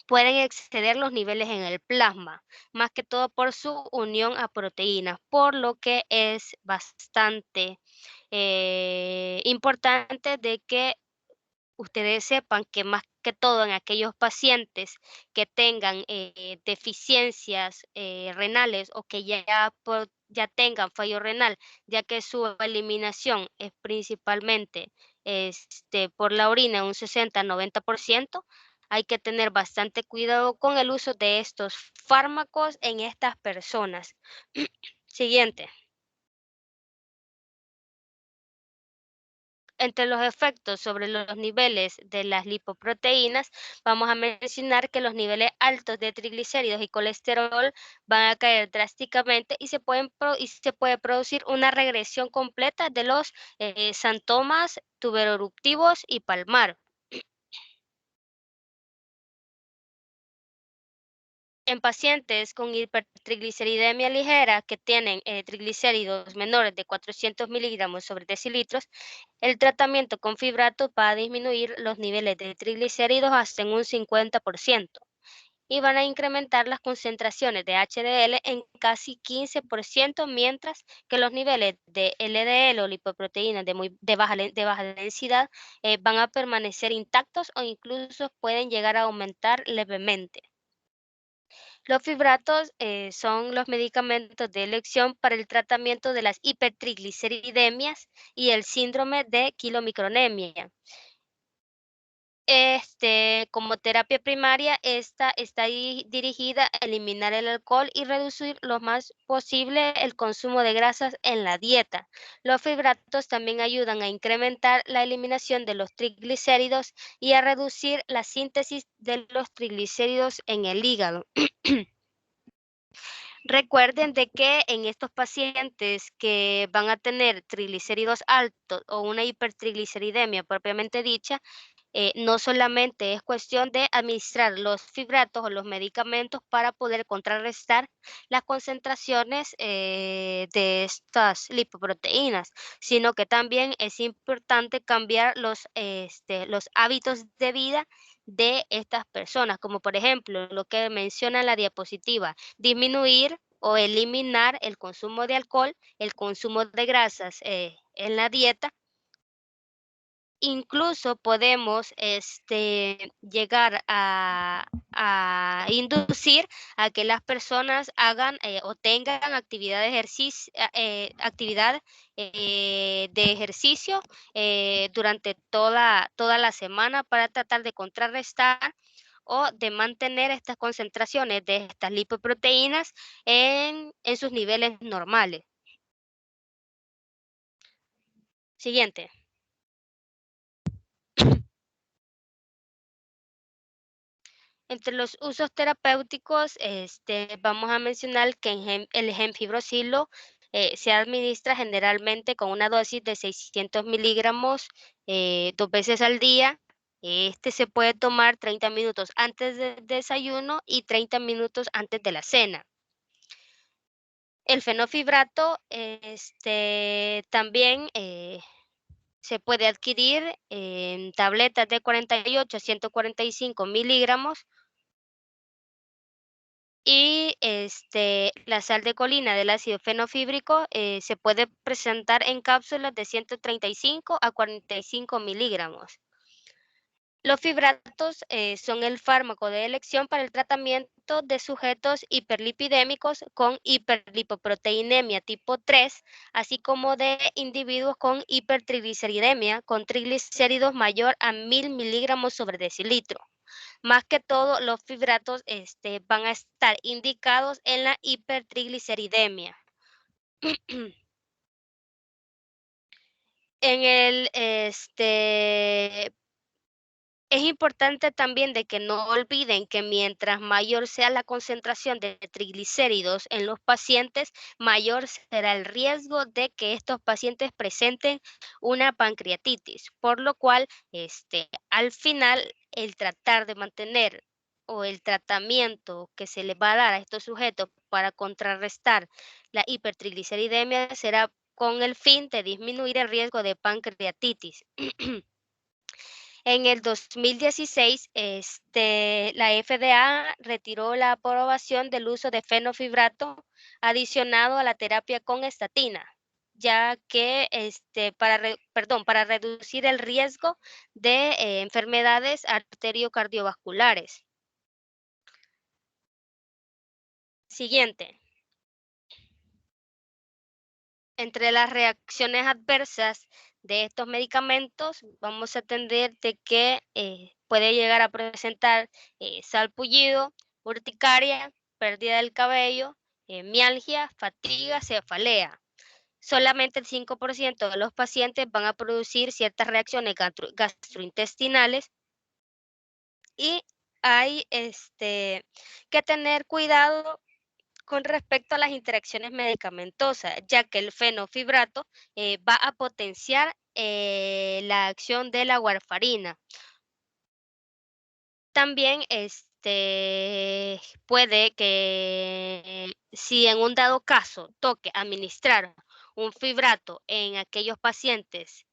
pueden exceder los niveles en el plasma, más que todo por su unión a proteínas, por lo que es bastante importante de que ustedes sepan que más que todo en aquellos pacientes que tengan deficiencias renales o que ya tengan fallo renal, ya que su eliminación es principalmente por la orina, un 60-90%, hay que tener bastante cuidado con el uso de estos fármacos en estas personas. Siguiente. Entre los efectos sobre los niveles de las lipoproteínas, vamos a mencionar que los niveles altos de triglicéridos y colesterol van a caer drásticamente y se puede producir una regresión completa de los santomas tuberoruptivos y palmar. En pacientes con hipertrigliceridemia ligera que tienen triglicéridos menores de 400 miligramos sobre decilitros, el tratamiento con fibrato va a disminuir los niveles de triglicéridos hasta en un 50% y van a incrementar las concentraciones de HDL en casi 15%, mientras que los niveles de LDL o lipoproteínas de baja densidad van a permanecer intactos o incluso pueden llegar a aumentar levemente. Los fibratos son los medicamentos de elección para el tratamiento de las hipertrigliceridemias y el síndrome de quilomicronemia. Como terapia primaria, esta está dirigida a eliminar el alcohol y reducir lo más posible el consumo de grasas en la dieta. Los fibratos también ayudan a incrementar la eliminación de los triglicéridos y a reducir la síntesis de los triglicéridos en el hígado. Recuerden de que en estos pacientes que van a tener triglicéridos altos o una hipertrigliceridemia propiamente dicha, no solamente es cuestión de administrar los fibratos o los medicamentos para poder contrarrestar las concentraciones de estas lipoproteínas, sino que también es importante cambiar los hábitos de vida de estas personas, como por ejemplo lo que menciona en la diapositiva, disminuir o eliminar el consumo de alcohol, el consumo de grasas en la dieta. Incluso podemos llegar a inducir a que las personas hagan o tengan actividad de ejercicio durante toda la semana para tratar de contrarrestar o de mantener estas concentraciones de estas lipoproteínas en sus niveles normales. Siguiente. Entre los usos terapéuticos, vamos a mencionar que el gemfibrosilo se administra generalmente con una dosis de 600 miligramos 2 veces al día. Se puede tomar 30 minutos antes del desayuno y 30 minutos antes de la cena. El fenofibrato también se puede adquirir en tabletas de 48 a 145 miligramos. Y la sal de colina del ácido fenofíbrico se puede presentar en cápsulas de 135 a 45 miligramos. Los fibratos son el fármaco de elección para el tratamiento de sujetos hiperlipidémicos con hiperlipoproteinemia tipo 3, así como de individuos con hipertrigliceridemia con triglicéridos mayor a 1000 miligramos sobre decilitro. Más que todo, los fibratos van a estar indicados en la hipertrigliceridemia. Es importante también de que no olviden que mientras mayor sea la concentración de triglicéridos en los pacientes, mayor será el riesgo de que estos pacientes presenten una pancreatitis, por lo cual al final el tratar de mantener o el tratamiento que se le va a dar a estos sujetos para contrarrestar la hipertrigliceridemia será con el fin de disminuir el riesgo de pancreatitis. En el 2016, la FDA retiró la aprobación del uso de fenofibrato adicionado a la terapia con estatina, ya que para reducir el riesgo de enfermedades arteriocardiovasculares. Siguiente. Entre las reacciones adversas de estos medicamentos, vamos a entender de que puede llegar a presentar salpullido, urticaria, pérdida del cabello, mialgia, fatiga, cefalea. Solamente el 5% de los pacientes van a producir ciertas reacciones gastrointestinales y hay que tener cuidado con respecto a las interacciones medicamentosas, ya que el fenofibrato va a potenciar la acción de la warfarina. También puede que si en un dado caso toque administrar un fibrato en aquellos pacientes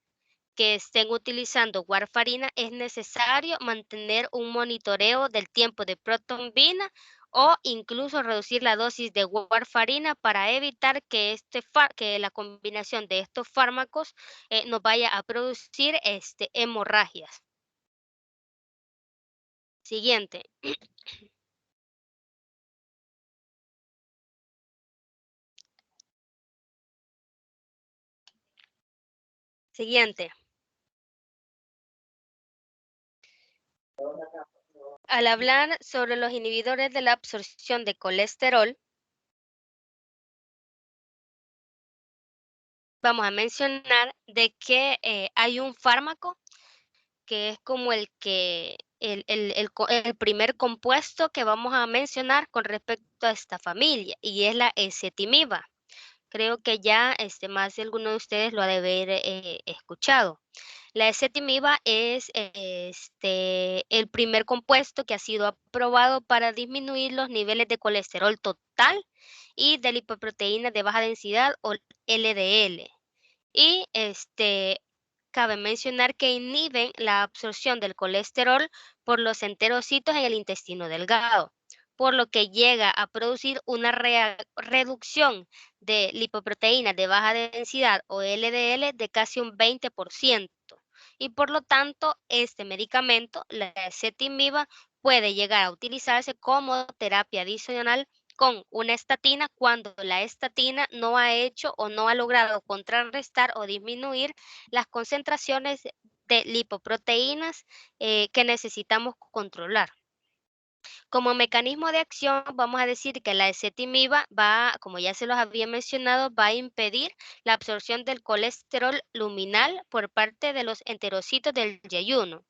que estén utilizando warfarina, es necesario mantener un monitoreo del tiempo de protombina o incluso reducir la dosis de warfarina para evitar que, que la combinación de estos fármacos nos vaya a producir hemorragias. Siguiente. Siguiente. Al hablar sobre los inhibidores de la absorción de colesterol, vamos a mencionar de que hay un fármaco que es como el primer compuesto que vamos a mencionar con respecto a esta familia, y es la ezetimiba. Creo que ya más de alguno de ustedes lo ha de haber escuchado. La ezetimiba es el primer compuesto que ha sido aprobado para disminuir los niveles de colesterol total y de lipoproteínas de baja densidad o LDL. Y cabe mencionar que inhiben la absorción del colesterol por los enterocitos en el intestino delgado, por lo que llega a producir una reducción de lipoproteínas de baja densidad o LDL de casi un 20%. Y por lo tanto, este medicamento, la ezetimiba, puede llegar a utilizarse como terapia adicional con una estatina cuando la estatina no ha hecho o no ha logrado contrarrestar o disminuir las concentraciones de lipoproteínas que necesitamos controlar. Como mecanismo de acción, vamos a decir que la ezetimiba va, como ya se los había mencionado, va a impedir la absorción del colesterol luminal por parte de los enterocitos del yeyuno.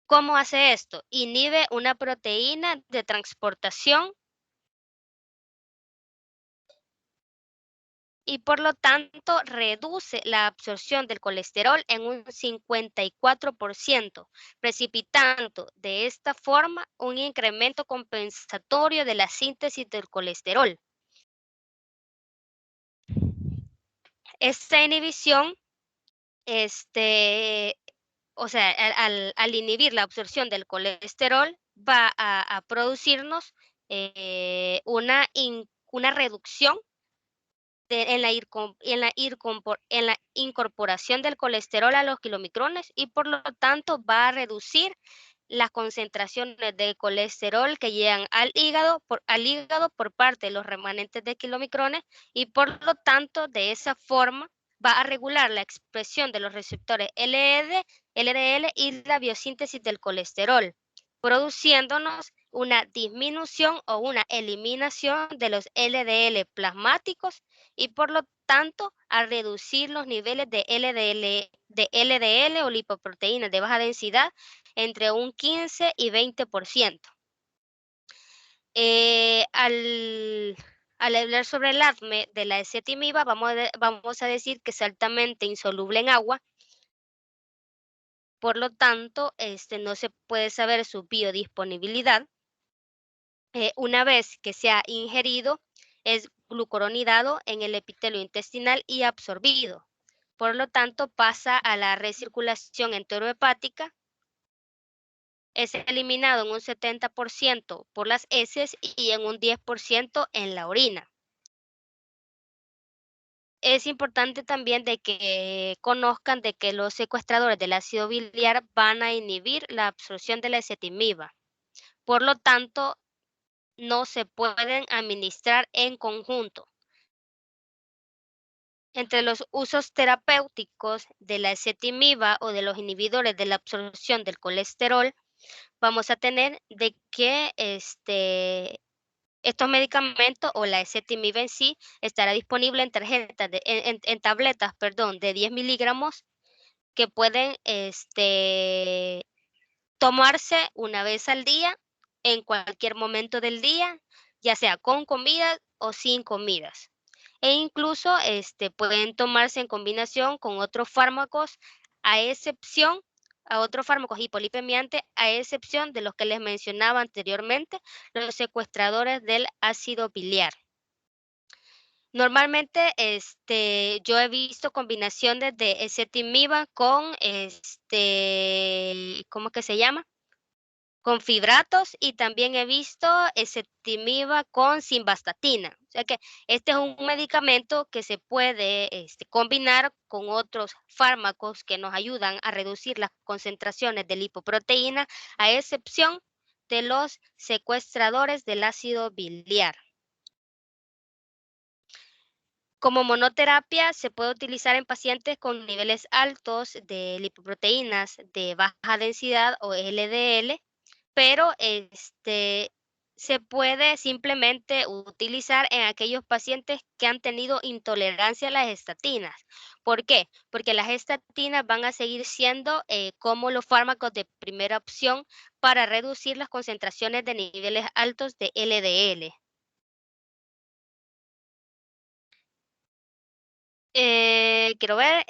¿Cómo hace esto? Inhibe una proteína de transportación y por lo tanto reduce la absorción del colesterol en un 54%, precipitando de esta forma un incremento compensatorio de la síntesis del colesterol. Esta inhibición, o sea, al inhibir la absorción del colesterol, va a producirnos una reducción en la incorporación del colesterol a los kilomicrones y por lo tanto va a reducir las concentraciones de colesterol que llegan al hígado por parte de los remanentes de kilomicrones y por lo tanto de esa forma va a regular la expresión de los receptores LED LDL y la biosíntesis del colesterol, produciéndonos una disminución o una eliminación de los LDL plasmáticos y por lo tanto a reducir los niveles de LDL o lipoproteínas de baja densidad entre un 15 y 20%. Al hablar sobre el ADME de la ezetimiba, vamos a decir que es altamente insoluble en agua. Por lo tanto, no se puede saber su biodisponibilidad. Una vez que se ha ingerido, es glucuronidado en el epitelio intestinal y absorbido. Por lo tanto, pasa a la recirculación enterohepática. Es eliminado en un 70% por las heces y en un 10% en la orina. Es importante también de que conozcan de que los secuestradores del ácido biliar van a inhibir la absorción de la ezetimiba. Por lo tanto, no se pueden administrar en conjunto. Entre los usos terapéuticos de la ezetimiba o de los inhibidores de la absorción del colesterol, vamos a tener de que estos medicamentos o la ezetimiba en sí estará disponible en tabletas, de 10 miligramos que pueden tomarse una vez al día, en cualquier momento del día, ya sea con comidas o sin comidas. E incluso pueden tomarse en combinación con otros fármacos, a otros fármacos hipolipemiantes, a excepción de los que les mencionaba anteriormente, los secuestradores del ácido biliar. Normalmente, yo he visto combinaciones de ezetimiba con, ¿cómo que se llama? Con fibratos y también he visto ezetimiba con simvastatina. O sea que este es un medicamento que se puede combinar con otros fármacos que nos ayudan a reducir las concentraciones de lipoproteína, a excepción de los secuestradores del ácido biliar. Como monoterapia se puede utilizar en pacientes con niveles altos de lipoproteínas de baja densidad o LDL, pero se puede simplemente utilizar en aquellos pacientes que han tenido intolerancia a las estatinas. ¿Por qué? Porque las estatinas van a seguir siendo como los fármacos de primera opción para reducir las concentraciones de niveles altos de LDL. Quiero ver,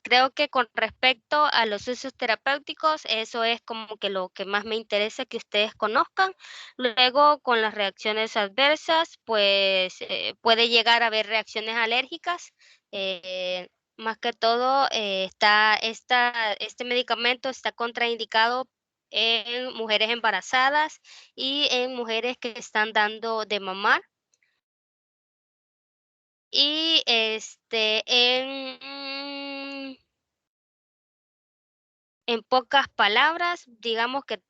creo que con respecto a los usos terapéuticos, eso es como que lo que más me interesa que ustedes conozcan. Luego, con las reacciones adversas, pues puede llegar a haber reacciones alérgicas. Más que todo, este medicamento está contraindicado en mujeres embarazadas y en mujeres que están dando de mamar. Y en pocas palabras, digamos que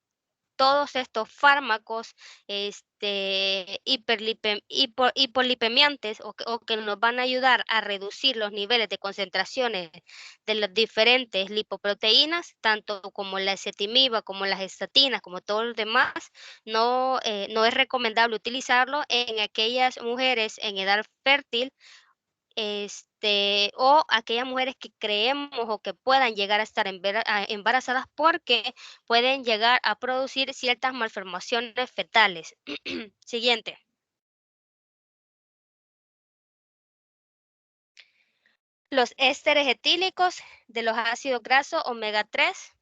todos estos fármacos hipolipemiantes o que nos van a ayudar a reducir los niveles de concentraciones de las diferentes lipoproteínas, tanto como la ezetimiba, como las estatinas, como todos los demás, no es recomendable utilizarlo en aquellas mujeres en edad fértil o aquellas mujeres que creemos o que puedan llegar a estar embarazadas porque pueden llegar a producir ciertas malformaciones fetales. Siguiente. Los ésteres etílicos de los ácidos grasos omega 3.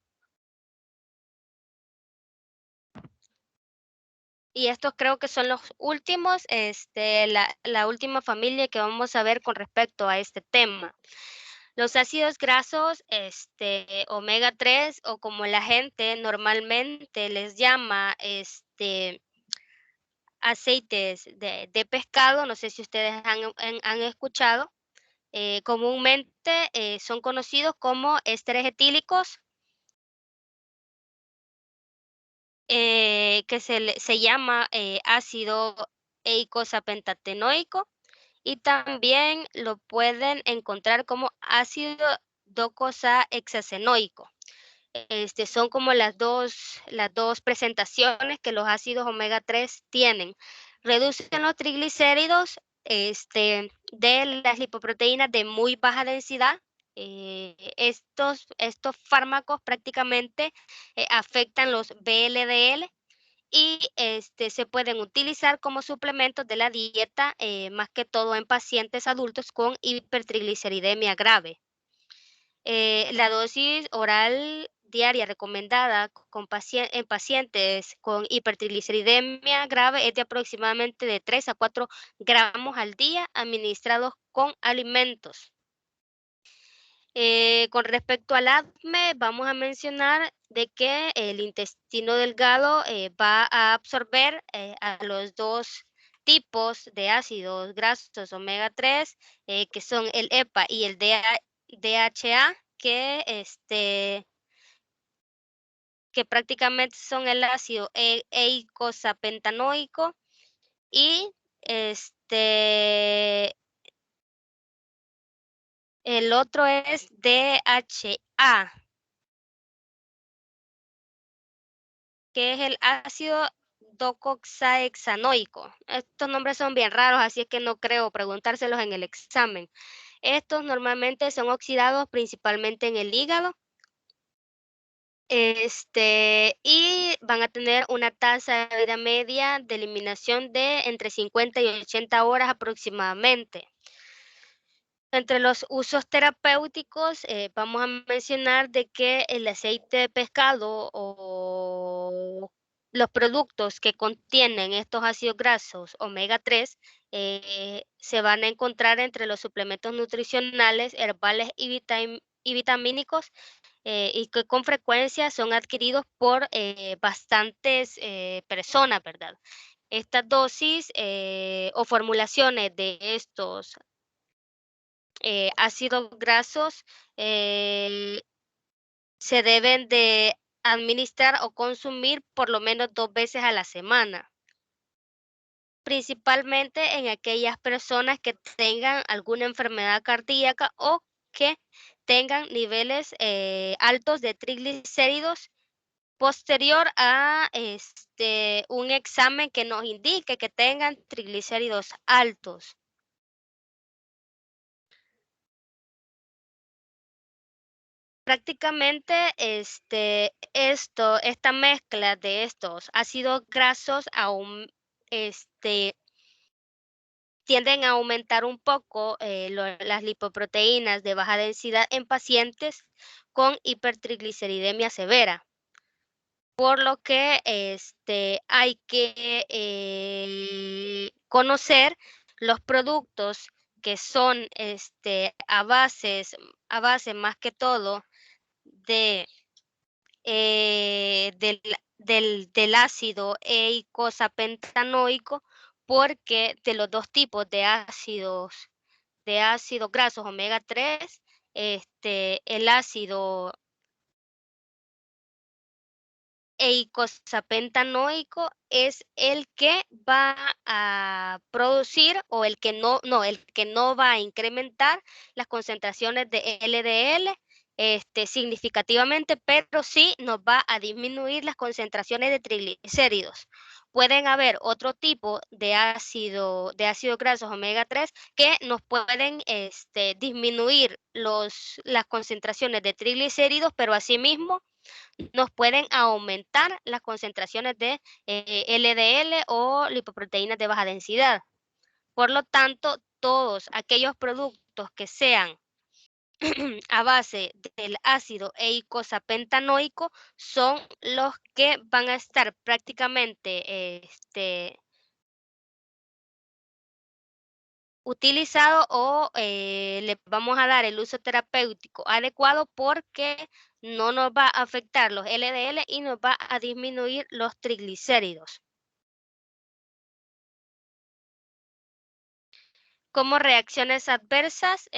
Y estos creo que son los últimos, la última familia que vamos a ver con respecto a este tema. Los ácidos grasos, omega 3 o como la gente normalmente les llama, aceites de pescado, no sé si ustedes han escuchado, comúnmente son conocidos como ésteres etílicos, que se llama ácido eicosapentaenoico. Y también lo pueden encontrar como ácido docosahexaenoico. son como las dos presentaciones que los ácidos omega 3 tienen. Reducen los triglicéridos de las lipoproteínas de muy baja densidad. Estos fármacos prácticamente afectan los VLDL y se pueden utilizar como suplementos de la dieta, más que todo en pacientes adultos con hipertrigliceridemia grave. La dosis oral diaria recomendada en pacientes con hipertrigliceridemia grave es de aproximadamente de 3 a 4 gramos al día administrados con alimentos. Con respecto al ADME, vamos a mencionar de que el intestino delgado va a absorber a los dos tipos de ácidos grasos omega 3, que son el EPA y el DHA, que prácticamente son el ácido eicosapentanoico y el otro es DHA, que es el ácido docoxahexanoico. Estos nombres son bien raros, así es que no creo preguntárselos en el examen. Estos normalmente son oxidados principalmente en el hígado. Y van a tener una tasa de vida media de eliminación de entre 50 y 80 horas aproximadamente. Entre los usos terapéuticos, vamos a mencionar de que el aceite de pescado o los productos que contienen estos ácidos grasos omega 3 se van a encontrar entre los suplementos nutricionales, herbales y vitamínicos, y que con frecuencia son adquiridos por bastantes personas, ¿verdad? Estas dosis o formulaciones de estos ácidos grasos se deben de administrar o consumir por lo menos 2 veces a la semana, principalmente en aquellas personas que tengan alguna enfermedad cardíaca o que tengan niveles altos de triglicéridos posterior a un examen que nos indique que tengan triglicéridos altos. Prácticamente esta mezcla de estos ácidos grasos tienden a aumentar un poco las lipoproteínas de baja densidad en pacientes con hipertrigliceridemia severa. Por lo que hay que conocer los productos que son a base más que todo del ácido eicosapentanoico, porque de los dos tipos de ácidos grasos omega 3, el ácido eicosapentanoico es el que va a producir o el que no va a incrementar las concentraciones de LDL significativamente, pero sí nos va a disminuir las concentraciones de triglicéridos. Pueden haber otro tipo de ácidos grasos omega 3 que nos pueden disminuir las concentraciones de triglicéridos, pero asimismo nos pueden aumentar las concentraciones de LDL o lipoproteínas de baja densidad. Por lo tanto, todos aquellos productos que sean a base del ácido eicosapentanoico son los que van a estar prácticamente utilizado o le vamos a dar el uso terapéutico adecuado, porque no nos va a afectar los LDL y nos va a disminuir los triglicéridos. Como reacciones adversas,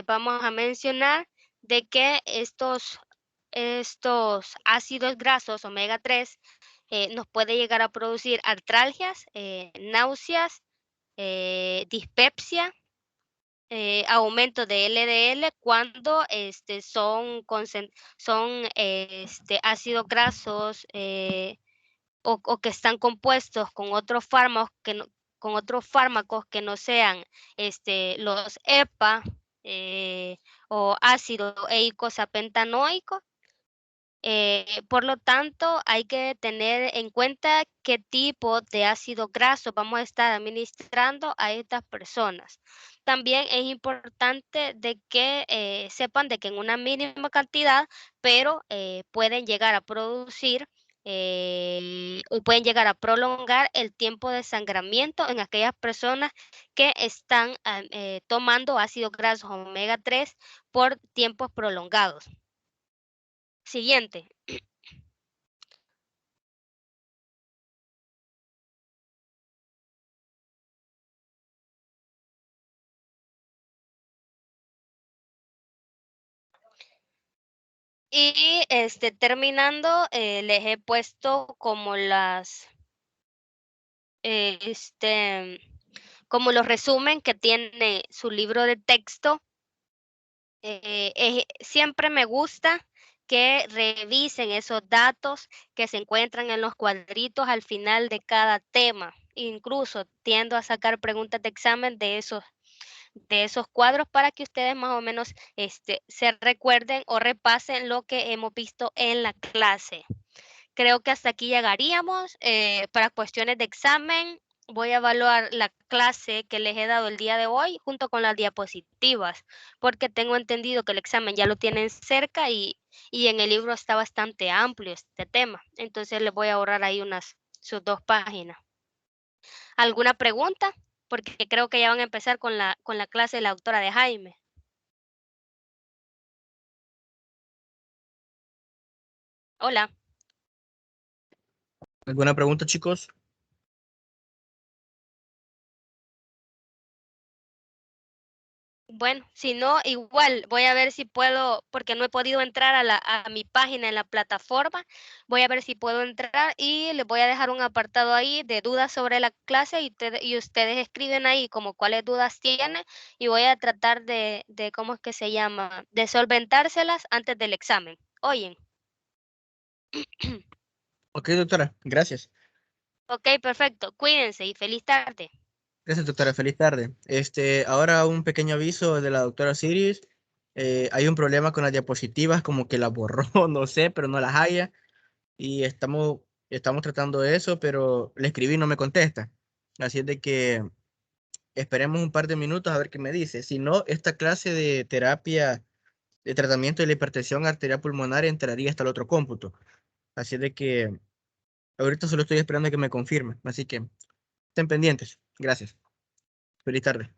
vamos a mencionar de que estos ácidos grasos omega 3 nos puede llegar a producir artralgias, náuseas, dispepsia, aumento de LDL cuando son ácidos grasos o que están compuestos con otros fármacos que no sean los EPA o ácido eicosapentanoico. Por lo tanto, hay que tener en cuenta qué tipo de ácido graso vamos a estar administrando a estas personas. También es importante de que sepan de que en una mínima cantidad, pero pueden llegar a producir o pueden llegar a prolongar el tiempo de sangramiento en aquellas personas que están tomando ácidos grasos omega 3 por tiempos prolongados. Siguiente. Y terminando, les he puesto como como los resumen que tiene su libro de texto. Siempre me gusta que revisen esos datos que se encuentran en los cuadritos al final de cada tema. Incluso tiendo a sacar preguntas de examen de esos cuadros para que ustedes más o menos se recuerden o repasen lo que hemos visto en la clase. Creo que hasta aquí llegaríamos. Para cuestiones de examen, voy a evaluar la clase que les he dado el día de hoy junto con las diapositivas, porque tengo entendido que el examen ya lo tienen cerca y en el libro está bastante amplio este tema. Entonces les voy a ahorrar ahí sus 2 páginas. ¿Alguna pregunta? Porque creo que ya van a empezar con la clase de la doctora de Jaime. Hola. ¿Alguna pregunta, chicos? Bueno, si no, igual voy a ver si puedo, porque no he podido entrar a mi página en la plataforma, voy a ver si puedo entrar y les voy a dejar un apartado ahí de dudas sobre la clase y ustedes escriben ahí como cuáles dudas tienen y voy a tratar de ¿cómo es que se llama? De solventárselas antes del examen. Oyen. Ok, doctora, gracias. Ok, perfecto. Cuídense y feliz tarde. Gracias, doctora. Feliz tarde. Ahora un pequeño aviso de la doctora Siris. Hay un problema con las diapositivas, como que las borró, no sé, pero no las haya. Y estamos tratando de eso, pero le escribí y no me contesta. Así es de que esperemos un par de minutos a ver qué me dice. Si no, esta clase de terapia de tratamiento de la hipertensión arterial pulmonar entraría hasta el otro cómputo. Así es de que ahorita solo estoy esperando a que me confirme. Así que estén pendientes. Gracias. Feliz tarde.